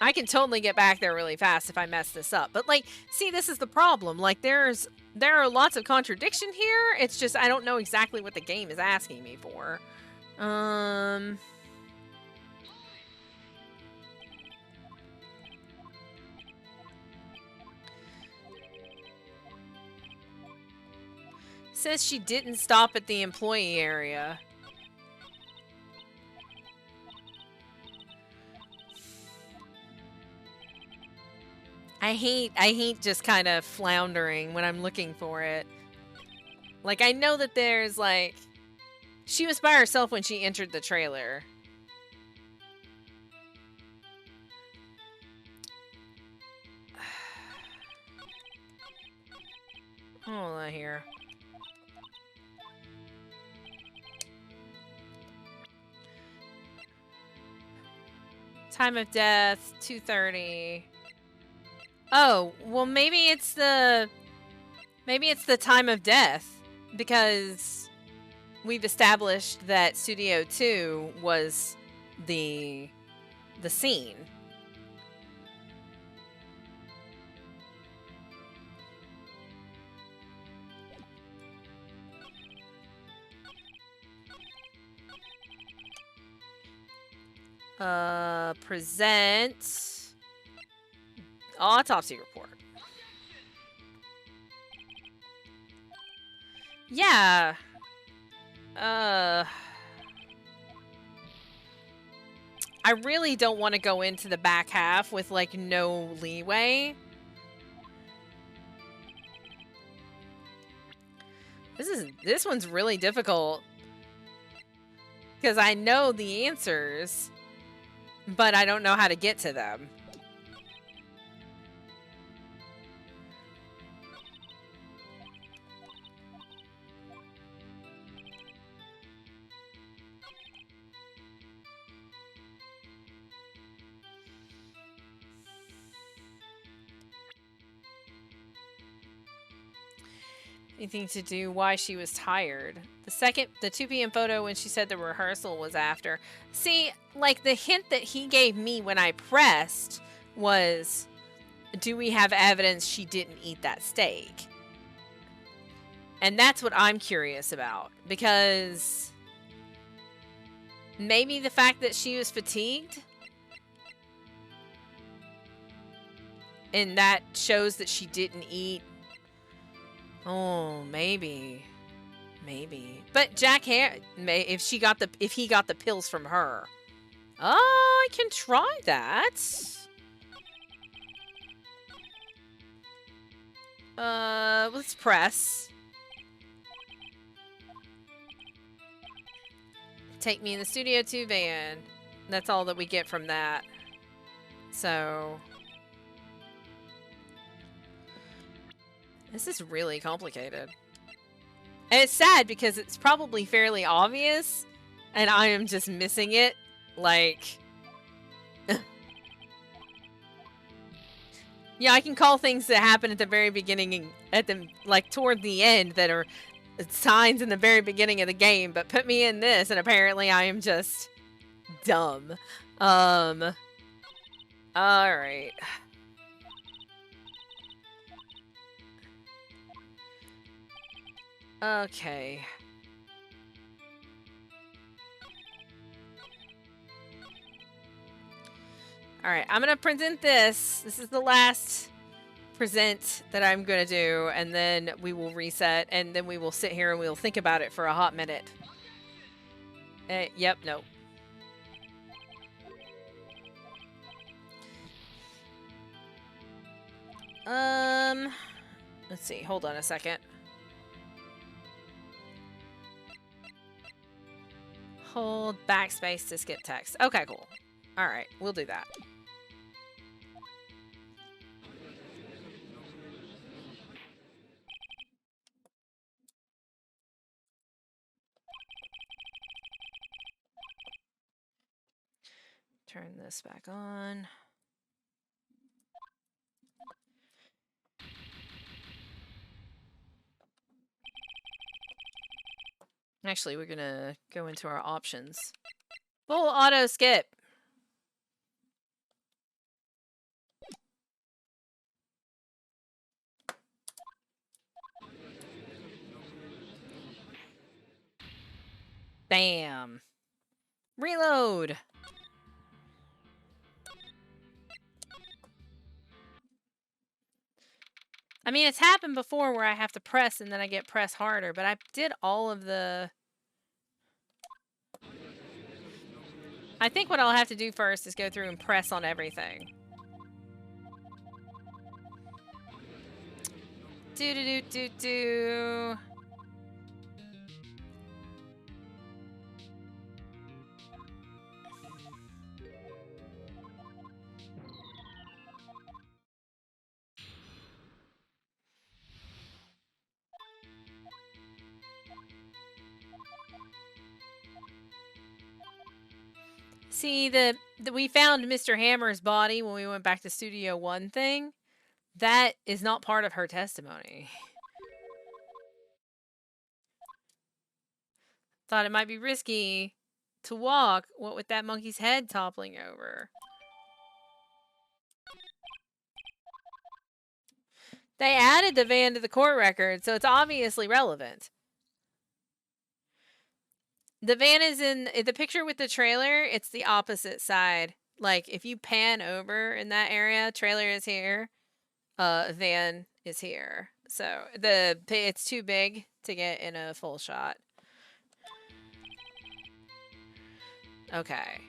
I can totally get back there really fast if I mess this up. But, like, see, this is the problem. Like, there are lots of contradiction here. It's just I don't know exactly what the game is asking me for. Says she didn't stop at the employee area. I hate just kind of floundering when I'm looking for it. Like, I know that there's, like... She was by herself when she entered the trailer. Hold on here. Time of death, 2:30. Oh, well, maybe it's the time of death, because we've established that Studio 2 was the scene. Present autopsy report. Yeah. I really don't want to go into the back half with, like, no leeway. This one's really difficult. Because I know the answers, but I don't know how to get to them. Anything to do why she was tired. The 2 p.m. photo when she said the rehearsal was after. See, like the hint that he gave me when I pressed was, do we have evidence she didn't eat that steak? And that's what I'm curious about, because maybe the fact that she was fatigued and that shows that she didn't eat. Oh, maybe. But Jack if he got the pills from her. Oh, I can try that. Let's press. Take me in the studio 2 van. That's all that we get from that. So this is really complicated. And it's sad because it's probably fairly obvious and I am just missing it. Like, yeah, I can call things that happen at the very beginning and at the, like, toward the end that are signs in the very beginning of the game, but put me in this and apparently I am just dumb. All right. Okay. Alright, I'm gonna present this. This is the last present that I'm gonna do, and then we will reset, and then we will sit here and we'll think about it for a hot minute. Yep, no. Let's see, hold on a second. Hold backspace to skip text. Okay, cool. Alright, we'll do that. Turn this back on. Actually, we're gonna go into our options. Full auto skip. Bam. Reload. I mean, it's happened before where I have to press and then I get press harder, but I did all of the... I think what I'll have to do first is go through and press on everything. Do. See, we found Mr. Hammer's body when we went back to Studio 1 thing. That is not part of her testimony. Thought it might be risky to walk, what with that monkey's head toppling over. They added the van to the court record, so it's obviously relevant. The van is in the picture with the trailer. It's the opposite side. Like, if you pan over in that area, trailer is here, van is here. So it's too big to get in a full shot. Okay.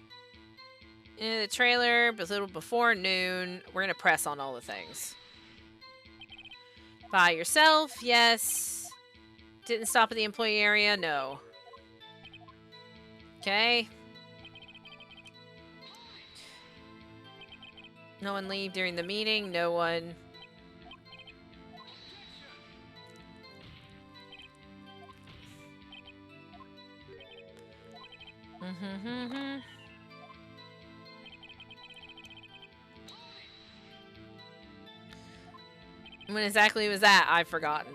The trailer, a little before noon. We're going to press on all the things. By yourself, yes. Didn't stop at the employee area, no. Okay. No one leave during the meeting, no one. When exactly was that? I've forgotten.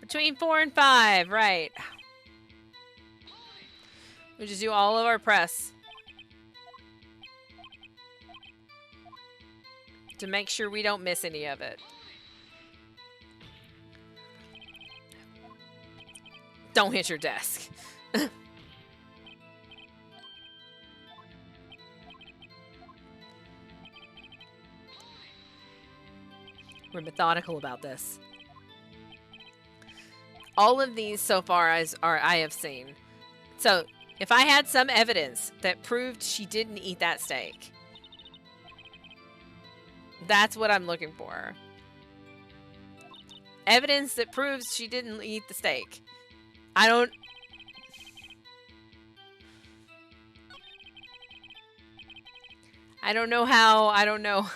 Between 4 and 5, right. We just do all of our press. To make sure we don't miss any of it. Don't hit your desk. We're methodical about this. All of these so far I have seen. So, if I had some evidence that proved she didn't eat that steak, that's what I'm looking for. Evidence that proves she didn't eat the steak. I don't know how. I don't know.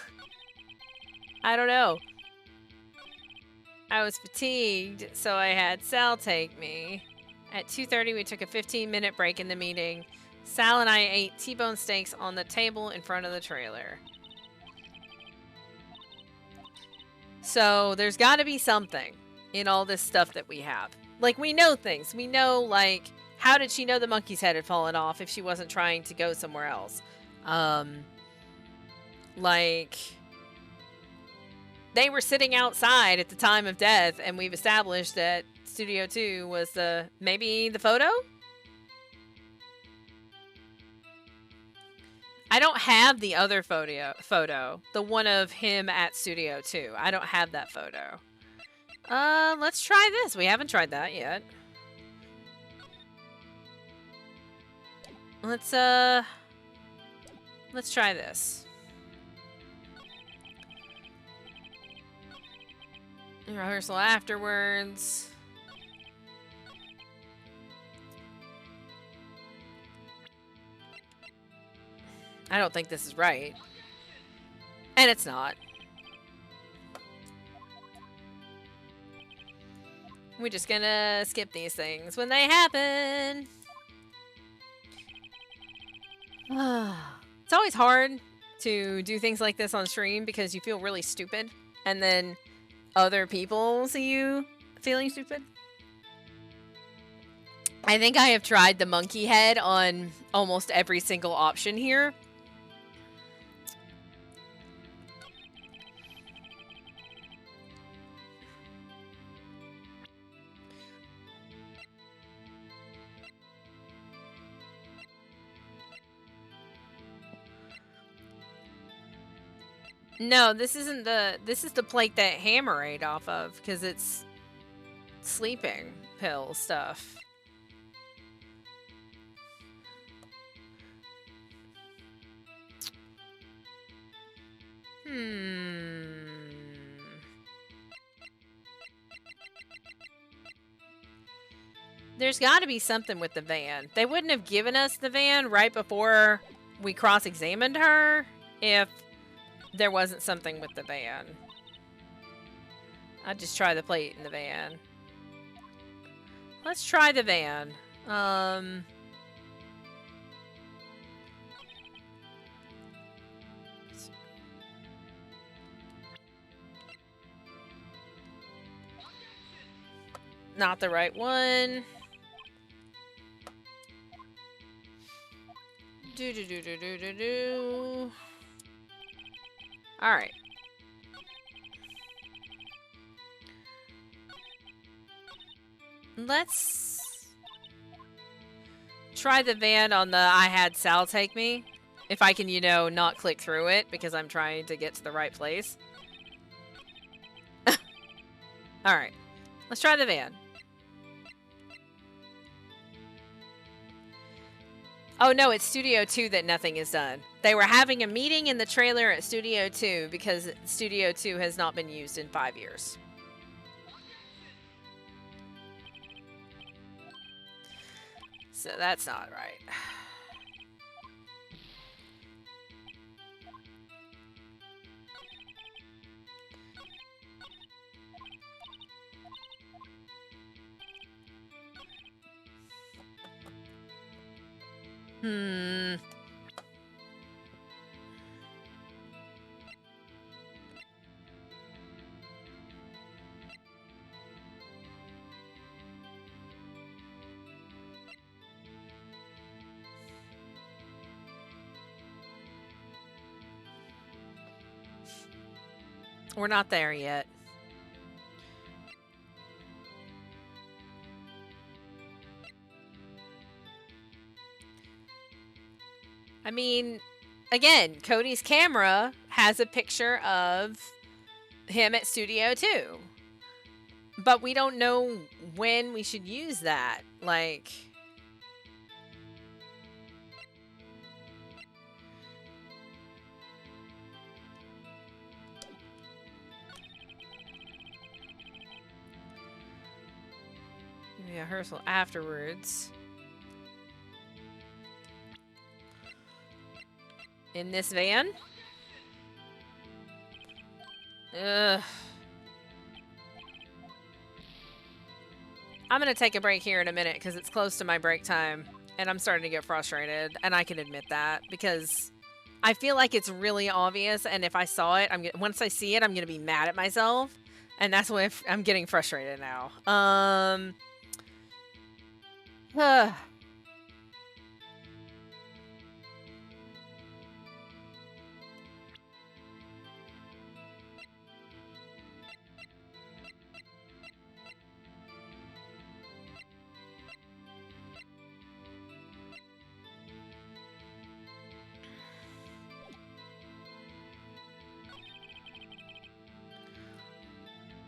I don't know. I was fatigued, so I had Sal take me. At 2:30, we took a 15-minute break in the meeting. Sal and I ate T-bone steaks on the table in front of the trailer. So there's got to be something in all this stuff that we have. Like, we know things. We know, like, how did she know the monkey's head had fallen off if she wasn't trying to go somewhere else? Like, they were sitting outside at the time of death, and we've established that Studio 2 was maybe the photo? I don't have the other photo. The one of him at Studio 2. I don't have that photo. Let's try this. We haven't tried that yet. Let's try this. Rehearsal afterwards. I don't think this is right. And it's not. We're just gonna skip these things when they happen. It's always hard to do things like this on stream because you feel really stupid. And then other people see you feeling stupid. I think I have tried the monkey head on almost every single option here. No, this isn't this is the plate that Hammer ate off of, because it's sleeping pill stuff. There's got to be something with the van. They wouldn't have given us the van right before we cross-examined her if there wasn't something with the van. I'd just try the plate in the van. Let's try the van. Not the right one. All right. Let's try the van on the I had Sal take me. If I can, you know, not click through it because I'm trying to get to the right place. All right. Let's try the van. Oh no, it's Studio 2 that nothing is done. They were having a meeting in the trailer at Studio 2 because Studio 2 has not been used in 5 years. So that's not right. We're not there yet. I mean, again, Cody's camera has a picture of him at Studio 2. But we don't know when we should use that. Like... rehearsal afterwards. In this van? Ugh. I'm gonna take a break here in a minute because it's close to my break time and I'm starting to get frustrated, and I can admit that because I feel like it's really obvious, and if I saw it, once I see it, I'm gonna be mad at myself, and that's why I'm getting frustrated now.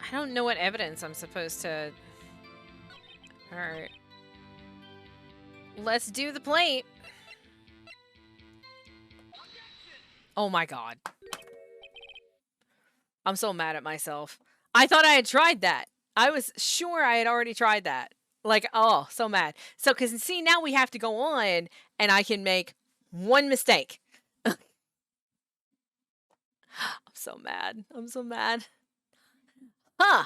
I don't know what evidence I'm supposed to... Alright. Let's do the plate. Oh my god. I'm so mad at myself. I thought I had tried that. I was sure I had already tried that. Like, oh, so mad. So, because, see, now we have to go on, and I can make one mistake. I'm so mad. I'm so mad. Huh.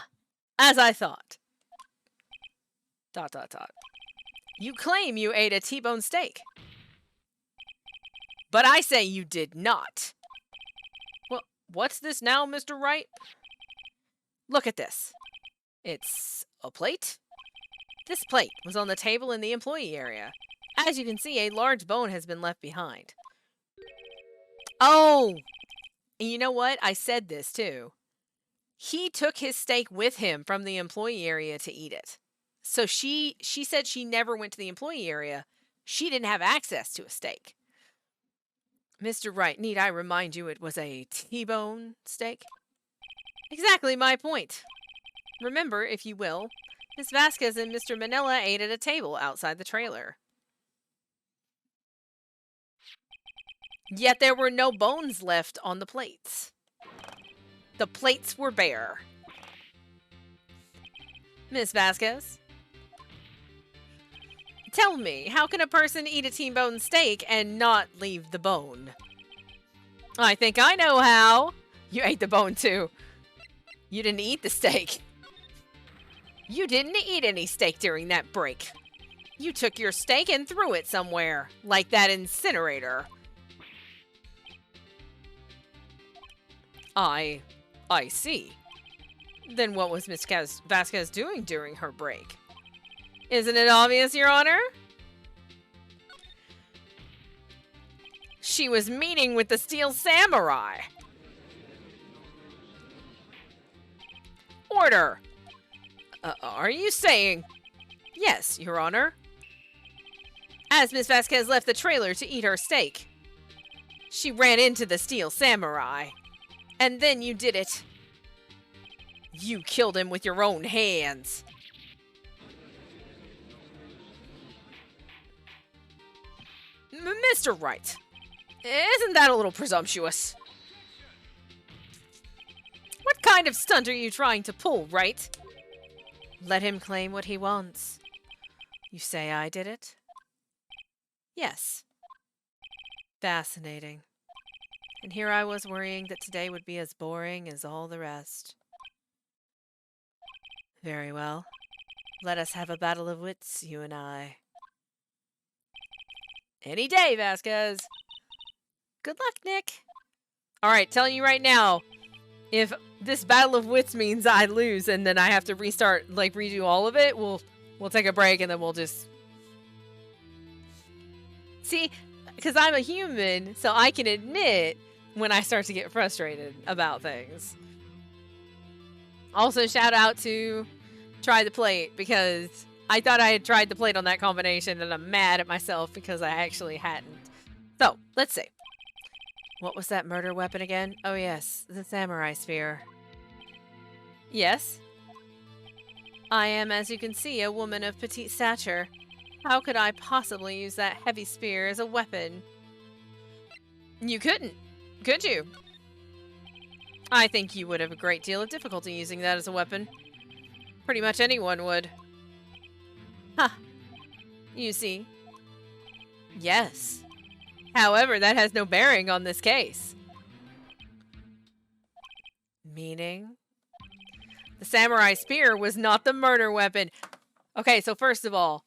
As I thought. ... You claim you ate a T-bone steak. But I say you did not. Well, what's this now, Mr. Wright? Look at this. It's a plate? This plate was on the table in the employee area. As you can see, a large bone has been left behind. Oh! And you know what? I said this, too. He took his steak with him from the employee area to eat it. So she said she never went to the employee area. She didn't have access to a steak. Mr. Wright, need I remind you it was a T-bone steak? Exactly my point. Remember, if you will, Miss Vasquez and Mr. Manila ate at a table outside the trailer. Yet there were no bones left on the plates. The plates were bare. Miss Vasquez? Tell me, how can a person eat a T-bone steak and not leave the bone? I think I know how. You ate the bone too. You didn't eat the steak. You didn't eat any steak during that break. You took your steak and threw it somewhere, like that incinerator. I see. Then what was Miss Vasquez doing during her break? Isn't it obvious, Your Honor? She was meeting with the Steel Samurai. Order! Are you saying... Yes, Your Honor. As Miss Vasquez left the trailer to eat her steak, she ran into the Steel Samurai. And then you did it. You killed him with your own hands. Mr. Wright, isn't that a little presumptuous? What kind of stunt are you trying to pull, Wright? Let him claim what he wants. You say I did it? Yes. Fascinating. And here I was worrying that today would be as boring as all the rest. Very well. Let us have a battle of wits, you and I. Any day, Vasquez. Good luck, Nick. Alright, telling you right now, if this battle of wits means I lose and then I have to restart, like redo all of it, we'll take a break and then we'll just... See, because I'm a human, so I can admit when I start to get frustrated about things. Also, shout out to Try the Plate, because I thought I had tried the plate on that combination and I'm mad at myself because I actually hadn't. So, let's see. What was that murder weapon again? Oh yes, the samurai spear. Yes? I am, as you can see, a woman of petite stature. How could I possibly use that heavy spear as a weapon? You couldn't, could you? I think you would have a great deal of difficulty using that as a weapon. Pretty much anyone would. Huh. You see. Yes. However, that has no bearing on this case. Meaning? The samurai spear was not the murder weapon. Okay, so first of all,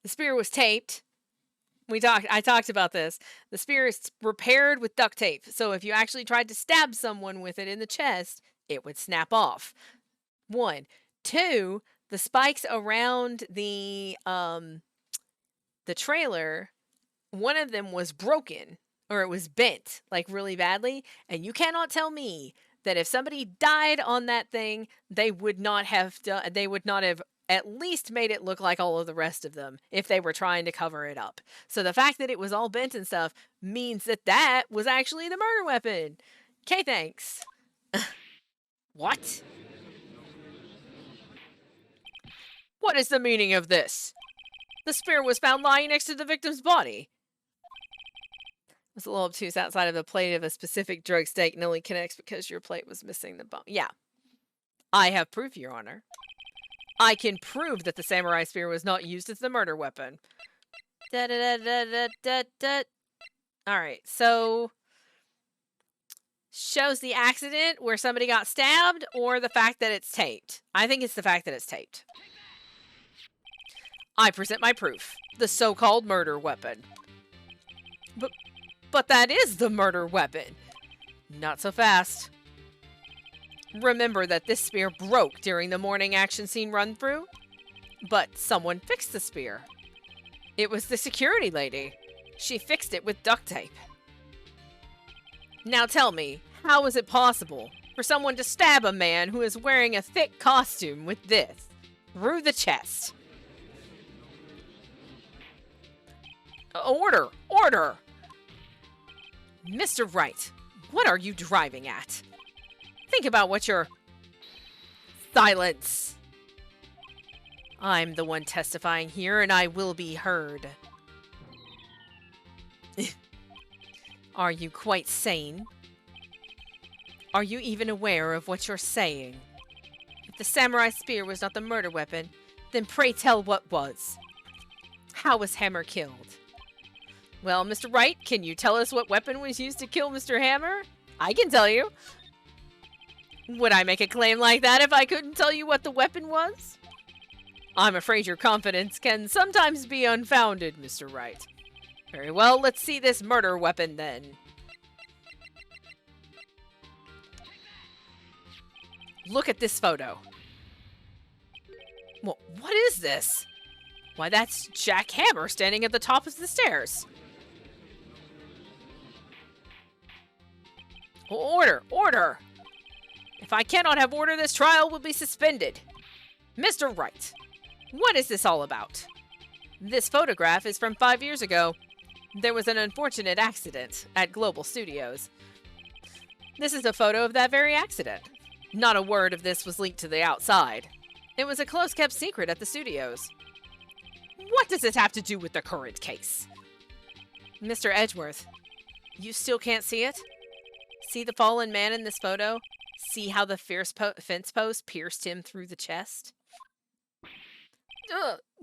the spear was taped. I talked about this. The spear is repaired with duct tape. So if you actually tried to stab someone with it in the chest, it would snap off. 1. 2, the spikes around the trailer, one of them was broken, or it was bent, like really badly, and you cannot tell me that if somebody died on that thing, they would not have at least made it look like all of the rest of them if they were trying to cover it up. So the fact that it was all bent and stuff means that that was actually the murder weapon. Okay, thanks. What? What is the meaning of this? The spear was found lying next to the victim's body. It's a little obtuse outside of the plate of a specific drug stake and only connects because your plate was missing the bone. Yeah. I have proof, Your Honor. I can prove that the samurai spear was not used as the murder weapon. Alright, so... shows the accident where somebody got stabbed or the fact that it's taped. I think it's the fact that it's taped. I present my proof. The so-called murder weapon. But that is the murder weapon. Not so fast. Remember that this spear broke during the morning action scene run-through? But someone fixed the spear. It was the security lady. She fixed it with duct tape. Now tell me, how is it possible for someone to stab a man who is wearing a thick costume with this through the chest? Order! Order! Mr. Wright, what are you driving at? Think about what you're... Silence! I'm the one testifying here, and I will be heard. Are you quite sane? Are you even aware of what you're saying? If the samurai spear was not the murder weapon, then pray tell what was. How was Hammer killed? Well, Mr. Wright, can you tell us what weapon was used to kill Mr. Hammer? I can tell you. Would I make a claim like that if I couldn't tell you what the weapon was? I'm afraid your confidence can sometimes be unfounded, Mr. Wright. Very well, let's see this murder weapon then. Look at this photo. Well, what is this? Why, that's Jack Hammer standing at the top of the stairs. Order! Order! If I cannot have order, this trial will be suspended. Mr. Wright, what is this all about? This photograph is from 5 years ago. There was an unfortunate accident at Global Studios. This is a photo of that very accident. Not a word of this was leaked to the outside. It was a close-kept secret at the studios. What does this have to do with the current case? Mr. Edgeworth, you still can't see it? See the fallen man in this photo? See how the fence post pierced him through the chest?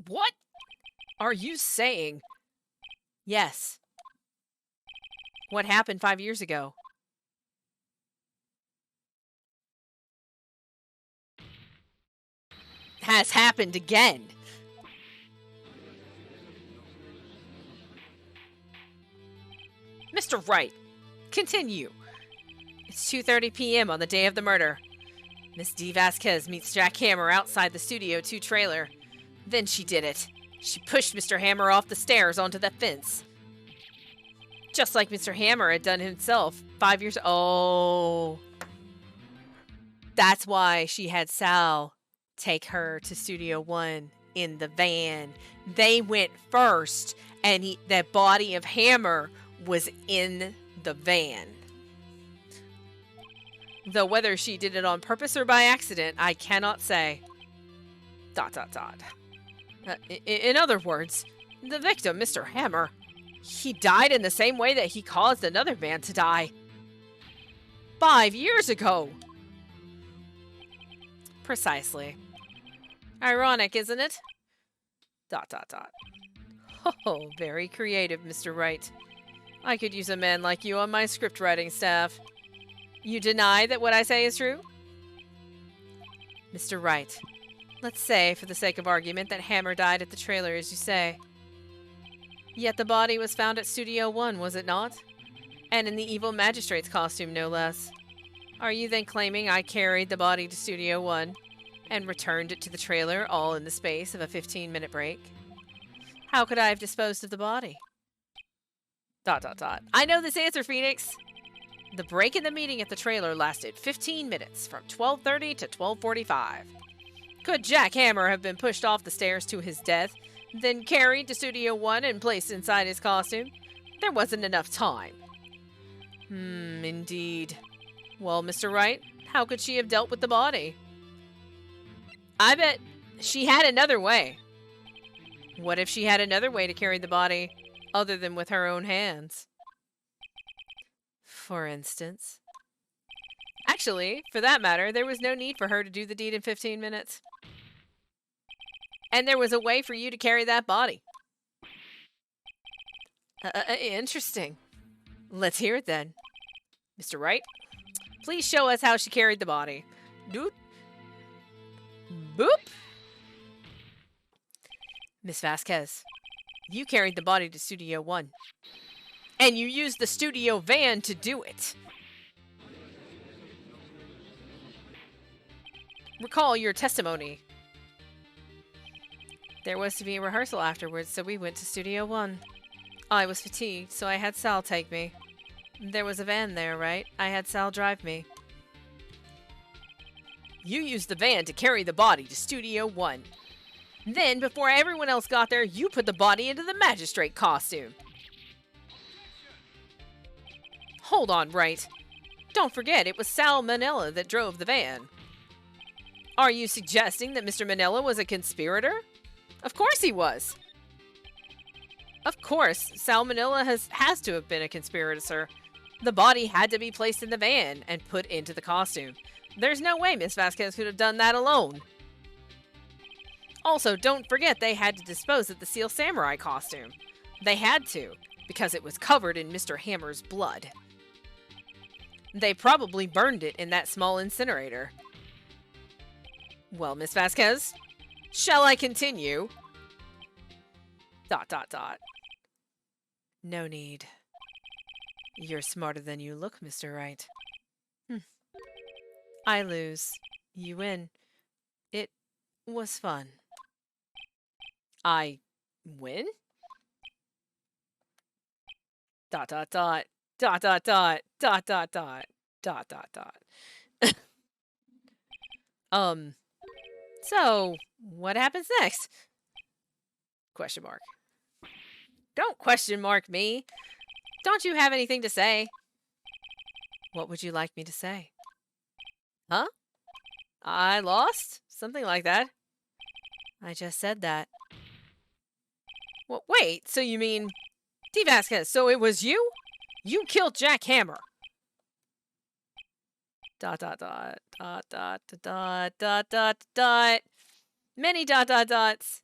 What are you saying? Yes. What happened 5 years ago? Has happened again. Mr. Wright, continue. It's 2:30 p.m. on the day of the murder. Miss D. Vasquez meets Jack Hammer outside the Studio 2 trailer. Then she did it. She pushed Mr. Hammer off the stairs onto the fence. Just like Mr. Hammer had done himself 5 years. Oh. That's why she had Sal take her to Studio 1 in the van. They went first, and the body of Hammer was in the van. Though whether she did it on purpose or by accident, I cannot say. ... In other words, the victim, Mr. Hammer, he died in the same way that he caused another man to die. 5 years ago! Precisely. Ironic, isn't it? ... Oh, very creative, Mr. Wright. I could use a man like you on my script writing staff. You deny that what I say is true? Mr. Wright, let's say, for the sake of argument, that Hammer died at the trailer, as you say. Yet the body was found at Studio 1, was it not? And in the evil magistrate's costume, no less. Are you then claiming I carried the body to Studio 1 and returned it to the trailer all in the space of a 15-minute break? How could I have disposed of the body? ... I know this answer, Phoenix! The break in the meeting at the trailer lasted 15 minutes, from 12:30 to 12:45. Could Jack Hammer have been pushed off the stairs to his death, then carried to Studio 1 and placed inside his costume? There wasn't enough time. Indeed. Well, Mr. Wright, how could she have dealt with the body? I bet she had another way. What if she had another way to carry the body, other than with her own hands? For instance. Actually, for that matter, there was no need for her to do the deed in 15 minutes. And there was a way for you to carry that body. Interesting. Let's hear it then. Mr. Wright, please show us how she carried the body. Doot. Boop. Miss Vasquez, you carried the body to Studio 1. And you used the studio van to do it. Recall your testimony. There was to be a rehearsal afterwards, so we went to Studio 1. I was fatigued, so I had Sal take me. There was a van there, right? I had Sal drive me. You used the van to carry the body to Studio 1. Then, before everyone else got there, you put the body into the magistrate costume. Hold on, Wright. Don't forget, it was Sal Manella that drove the van. Are you suggesting that Mr. Manella was a conspirator? Of course he was. Of course, Sal Manella has to have been a conspirator. The body had to be placed in the van and put into the costume. There's no way Miss Vasquez could have done that alone. Also, don't forget they had to dispose of the Seal Samurai costume. They had to, because it was covered in Mr. Hammer's blood. They probably burned it in that small incinerator. Well, Miss Vasquez, shall I continue? ... No need. You're smarter than you look, Mr. Wright. I lose. You win. It was fun. I win? ... So, what happens next? Question mark. Don't question mark me. Don't you have anything to say? What would you like me to say? Huh? I lost? Something like that. I just said that. Well, wait, so you mean D. Vasquez, so it was you? You killed Jack Hammer. Dot, dot, dot, dot, dot, dot, dot, dot, dot. Many dot, dot, dots.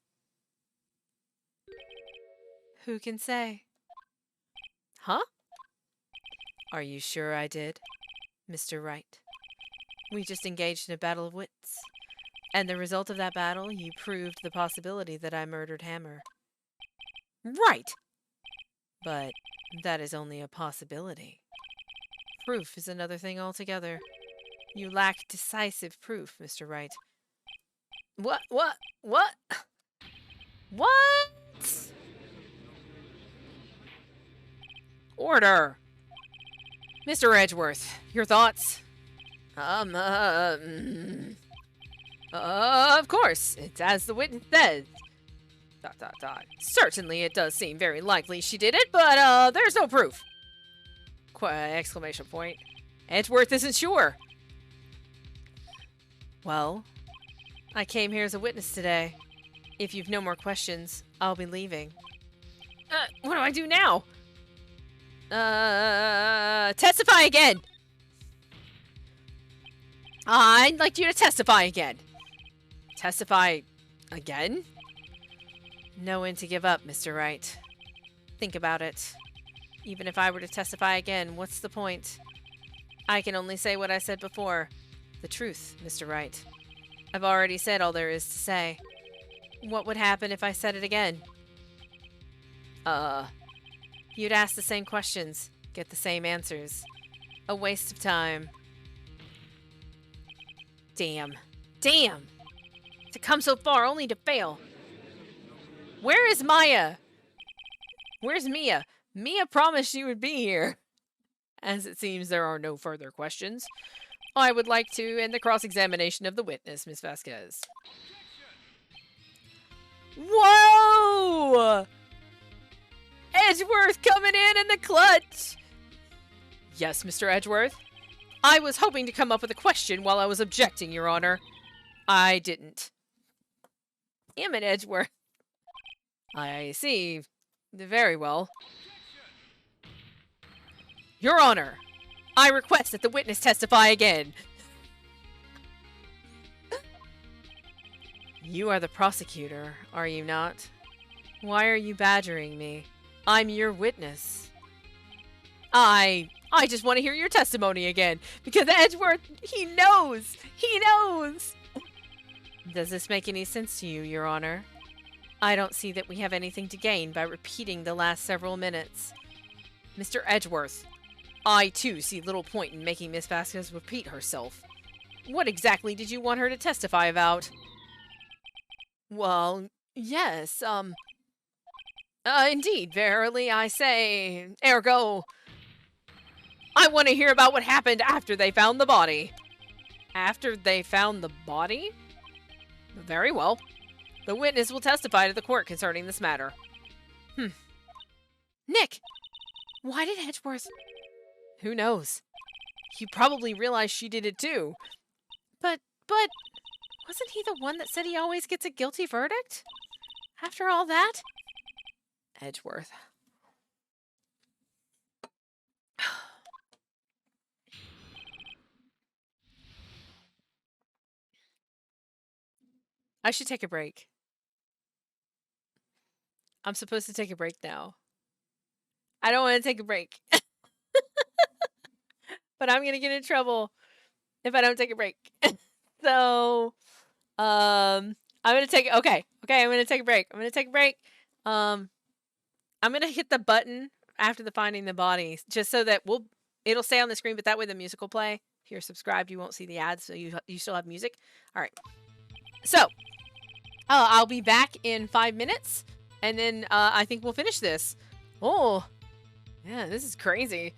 Who can say? Huh? Are you sure I did, Mr. Wright? We just engaged in a battle of wits. And the result of that battle, you proved the possibility that I murdered Hammer. Right! But that is only a possibility. Proof is another thing altogether. You lack decisive proof, Mr. Wright. What? What? Order! Mr. Edgeworth, your thoughts? Of course, it's as the witness says. Dot, dot, dot. Certainly it does seem very likely she did it, but, there's no proof. Exclamation point. Edgeworth isn't sure. Well, I came here as a witness today. If you've no more questions, I'll be leaving. What do I do now? Testify again! I'd like you to testify again. Testify again? Know when to give up, Mr. Wright. Think about it. Even if I were to testify again, what's the point? I can only say what I said before. The truth, Mr. Wright. I've already said all there is to say. What would happen if I said it again? You'd ask the same questions, get the same answers. A waste of time. Damn. Damn! To come so far only to fail. Where is Maya? Where's Mia? Mia promised she would be here. As it seems there are no further questions, I would like to end the cross-examination of the witness, Miss Vasquez. Whoa! Edgeworth coming in the clutch! Yes, Mr. Edgeworth? I was hoping to come up with a question while I was objecting, Your Honor. I didn't. Damn it, Edgeworth. I see. Very well. Your Honor, I request that the witness testify again. You are the prosecutor, are you not? Why are you badgering me? I'm your witness. I just want to hear your testimony again, because Edgeworth, he knows! He knows! Does this make any sense to you, Your Honor? I don't see that we have anything to gain by repeating the last several minutes. Mr. Edgeworth, I too see little point in making Miss Vasquez repeat herself. What exactly did you want her to testify about? Well, yes, indeed, verily I say, ergo, I want to hear about what happened after they found the body. After they found the body? Very well. The witness will testify to the court concerning this matter. Nick! Why did Edgeworth... Who knows? He probably realized she did it too. But... wasn't he the one that said he always gets a guilty verdict? After all that? Edgeworth. I should take a break. I'm supposed to take a break now. I don't want to take a break. But I'm going to get in trouble if I don't take a break. So, I'm going to take... Okay, I'm going to take a break. I'm going to hit the button after the finding the body, just so that it'll stay on the screen, but that way the music will play. If you're subscribed, you won't see the ads, so you still have music. All right. So, I'll be back in 5 minutes, and then I think we'll finish this. Oh, yeah, this is crazy.